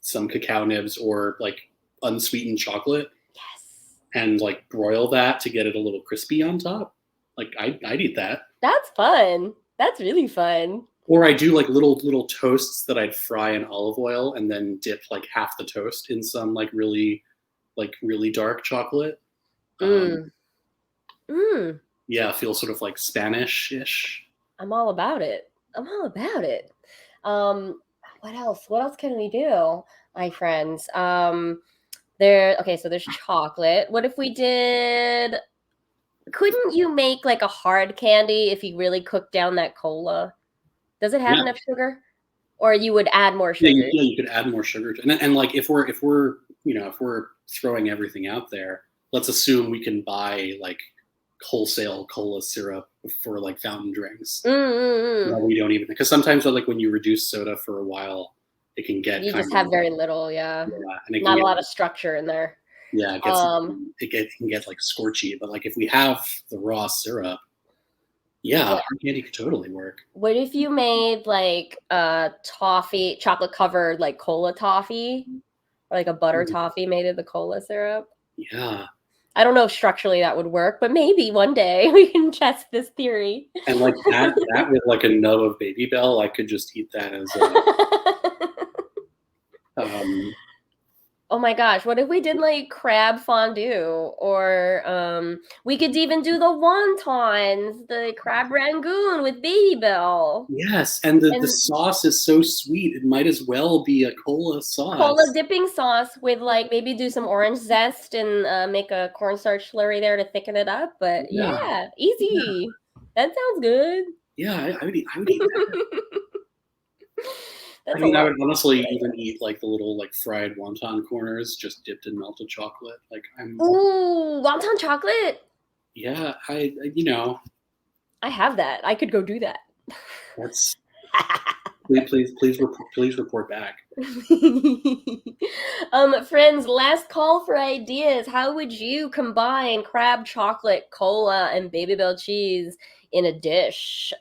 some cacao nibs or like unsweetened chocolate. Yes. And like broil that to get it a little crispy on top. Like I'd eat that. That's fun. That's really fun. Or I do like little toasts that I'd fry in olive oil and then dip like half the toast in some like really dark chocolate. Yeah, feels sort of like Spanish-ish. I'm all about it. What else? What else can we do, my friends? Okay, so there's chocolate. What if we did? Couldn't you make like a hard candy if you really cook down that cola? Does it have enough sugar, or you would add more sugar? Yeah, you could add more sugar to it. And like if we're throwing everything out there, let's assume we can buy like wholesale cola syrup for like fountain drinks. We don't even, because sometimes like when you reduce soda for a while, it can get you just have very little, and not a lot of structure in there. Yeah, it can get like scorchy. But like if we have the raw syrup, hard candy could totally work. What if you made like a toffee, chocolate covered like cola toffee, or like a butter toffee made of the cola syrup? Yeah. I don't know if structurally that would work, but maybe one day we can test this theory. And like that with like a nub of Baby Bell, I could just eat that as oh my gosh, what if we did like crab fondue? Or we could even do the wontons, the crab rangoon with Baby Bell. Yes, and the sauce is so sweet. It might as well be a cola sauce. Cola dipping sauce with like maybe do some orange zest and make a cornstarch slurry there to thicken it up. But yeah easy. Yeah. That sounds good. Yeah, I would eat that. I mean, I would honestly even eat like the little like fried wonton corners just dipped in melted chocolate. Like ooh, wonton chocolate. Yeah, I have that. I could go do that. That's please report back. Friends, last call for ideas. How would you combine crab chocolate, cola, and Baby Bell cheese in a dish?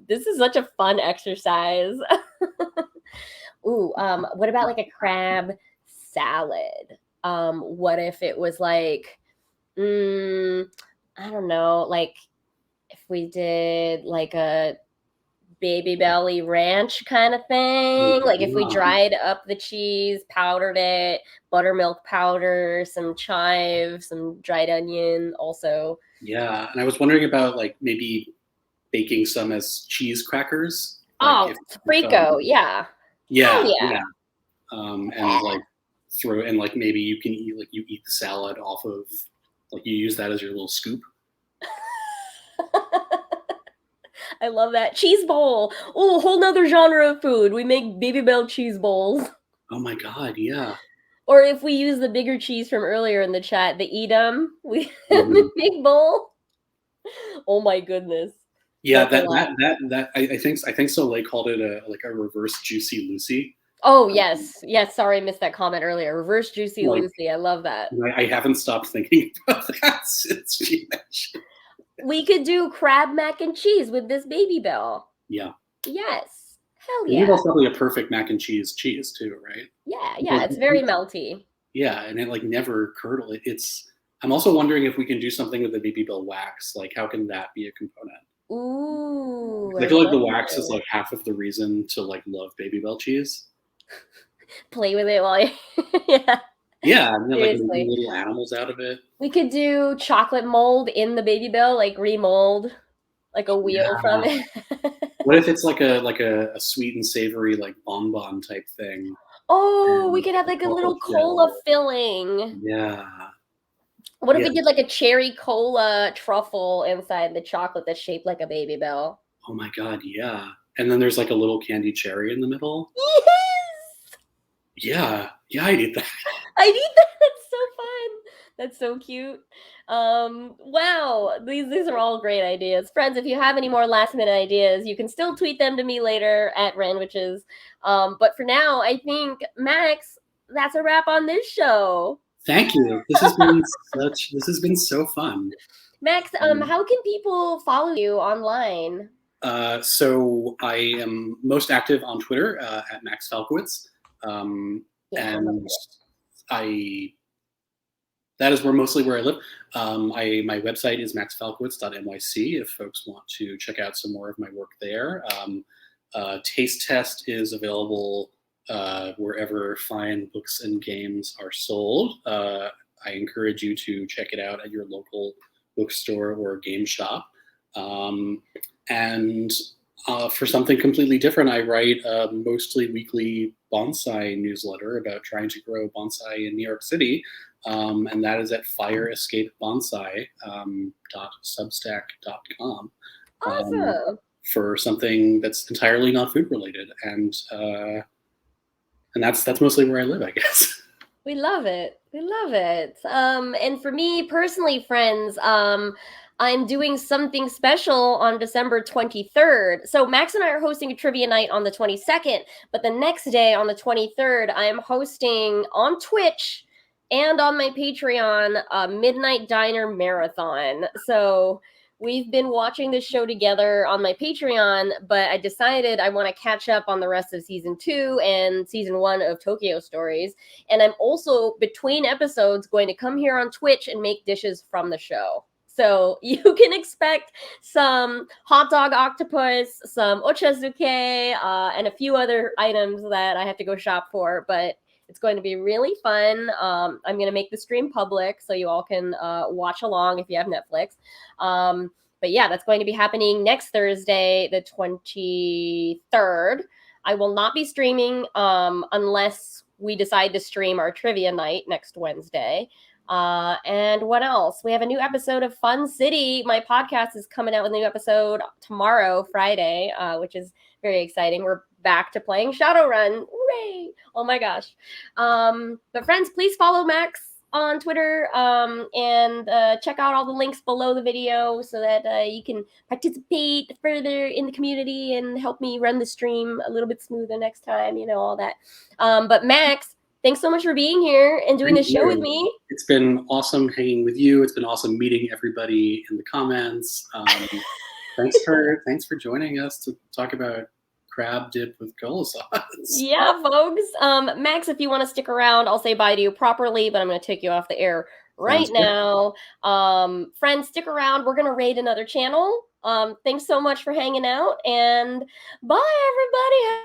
This is such a fun exercise. Ooh, what about like a crab salad? What if it was like, I don't know, like if we did like a Baby Belly ranch kind of thing, like if we dried up the cheese, powdered it, buttermilk powder, some chive, some dried onion also. Yeah, and I was wondering about like maybe baking some as cheese crackers. Like Frico, yeah. And like throw in like maybe you can eat like you eat the salad off of like you use that as your little scoop. I love that. Cheese bowl. Oh, whole nother genre of food. We make Baby Bell cheese bowls. Oh my god, yeah. Or if we use the bigger cheese from earlier in the chat, the Edam, we have a big bowl. Oh my goodness. Yeah, that I think Soleil called it a reverse Juicy Lucy. Oh yes. Sorry, I missed that comment earlier. Reverse Juicy Lucy. I love that. I haven't stopped thinking about that since she mentioned. We could do crab mac and cheese with this baby bell. Yeah. Yes. Hell Baby yeah. Bell's probably a perfect mac and cheese too, right? Yeah. It's very melty. Yeah, and it like never curdle. It's. I'm also wondering if we can do something with the Baby Bell wax. Like, how can that be a component? Ooh, I I feel like the wax is wonder. like half of the reason to like love Baby Bell cheese. Play with it while you. Yeah, Yeah, and then like making seriously. little animals out of it. We could do chocolate mold in the baby bell, like remold like a wheel from Yeah. it. What if it's like a sweet and savory like bonbon type thing? Oh, we And could have the like a chocolate little cola shell. filling. Yeah. What if Yeah. we did like a cherry cola truffle inside the chocolate that's shaped like a baby bell? Oh my god, yeah. And then there's like a little candy cherry in the middle. Yes! Yeah. Yeah, I need that. I need that. That's so fun. That's so cute. Wow, these are all great ideas. Friends, if you have any more last minute ideas, you can still tweet them to me later at Ranwitches. But for now, I think Max, that's a wrap on this show. Thank you. This has been so fun. Max, how can people follow you online? So I am most active on Twitter at Max Falkowitz. Yeah, And I that is mostly where I live. My website is maxfalkowitz.nyc if folks want to check out some more of my work there. Taste Test is available wherever fine books and games are sold. I encourage you to check it out at your local bookstore or game shop. And for something completely different, I write a mostly weekly bonsai newsletter about trying to grow bonsai in New York City. And that is at fireescapebonsai.substack.com. awesome. For something that's entirely not food related. And that's mostly where I live, I guess. We love it. We love it. And for me personally, friends, I'm doing something special on December 23rd. So Max and I are hosting a trivia night on the 22nd, but the next day on the 23rd, I am hosting on Twitch and on my Patreon a Midnight Diner Marathon. So we've been watching this show together on my Patreon, but I decided I want to catch up on the rest of season 2 and season 1 of Tokyo Stories. And I'm also, between episodes, going to come here on Twitch and make dishes from the show. So you can expect some hot dog octopus, some ochazuke, and a few other items that I have to go shop for. But it's going to be really fun. I'm going to make the stream public so you all can watch along if you have Netflix. But yeah, that's going to be happening next Thursday, the 23rd. I will not be streaming unless we decide to stream our trivia night next Wednesday. And what else? We have a new episode of Fun City. My podcast is coming out with a new episode tomorrow, Friday, which is very exciting. We're back to playing Shadowrun. Hooray! Oh my gosh. But friends, please follow Max on Twitter and check out all the links below the video so that you can participate further in the community and help me run the stream a little bit smoother next time, all that. But Max, thanks so much for being here and doing this show with me. It's been awesome hanging with you. It's been awesome meeting everybody in the comments. Thanks for joining us to talk about crab dip with cola sauce. Yeah, folks. Max, if you want to stick around, I'll say bye to you properly, but I'm going to take you off the air right now. Friends, stick around. We're going to raid another channel. Thanks so much for hanging out, and bye, everybody.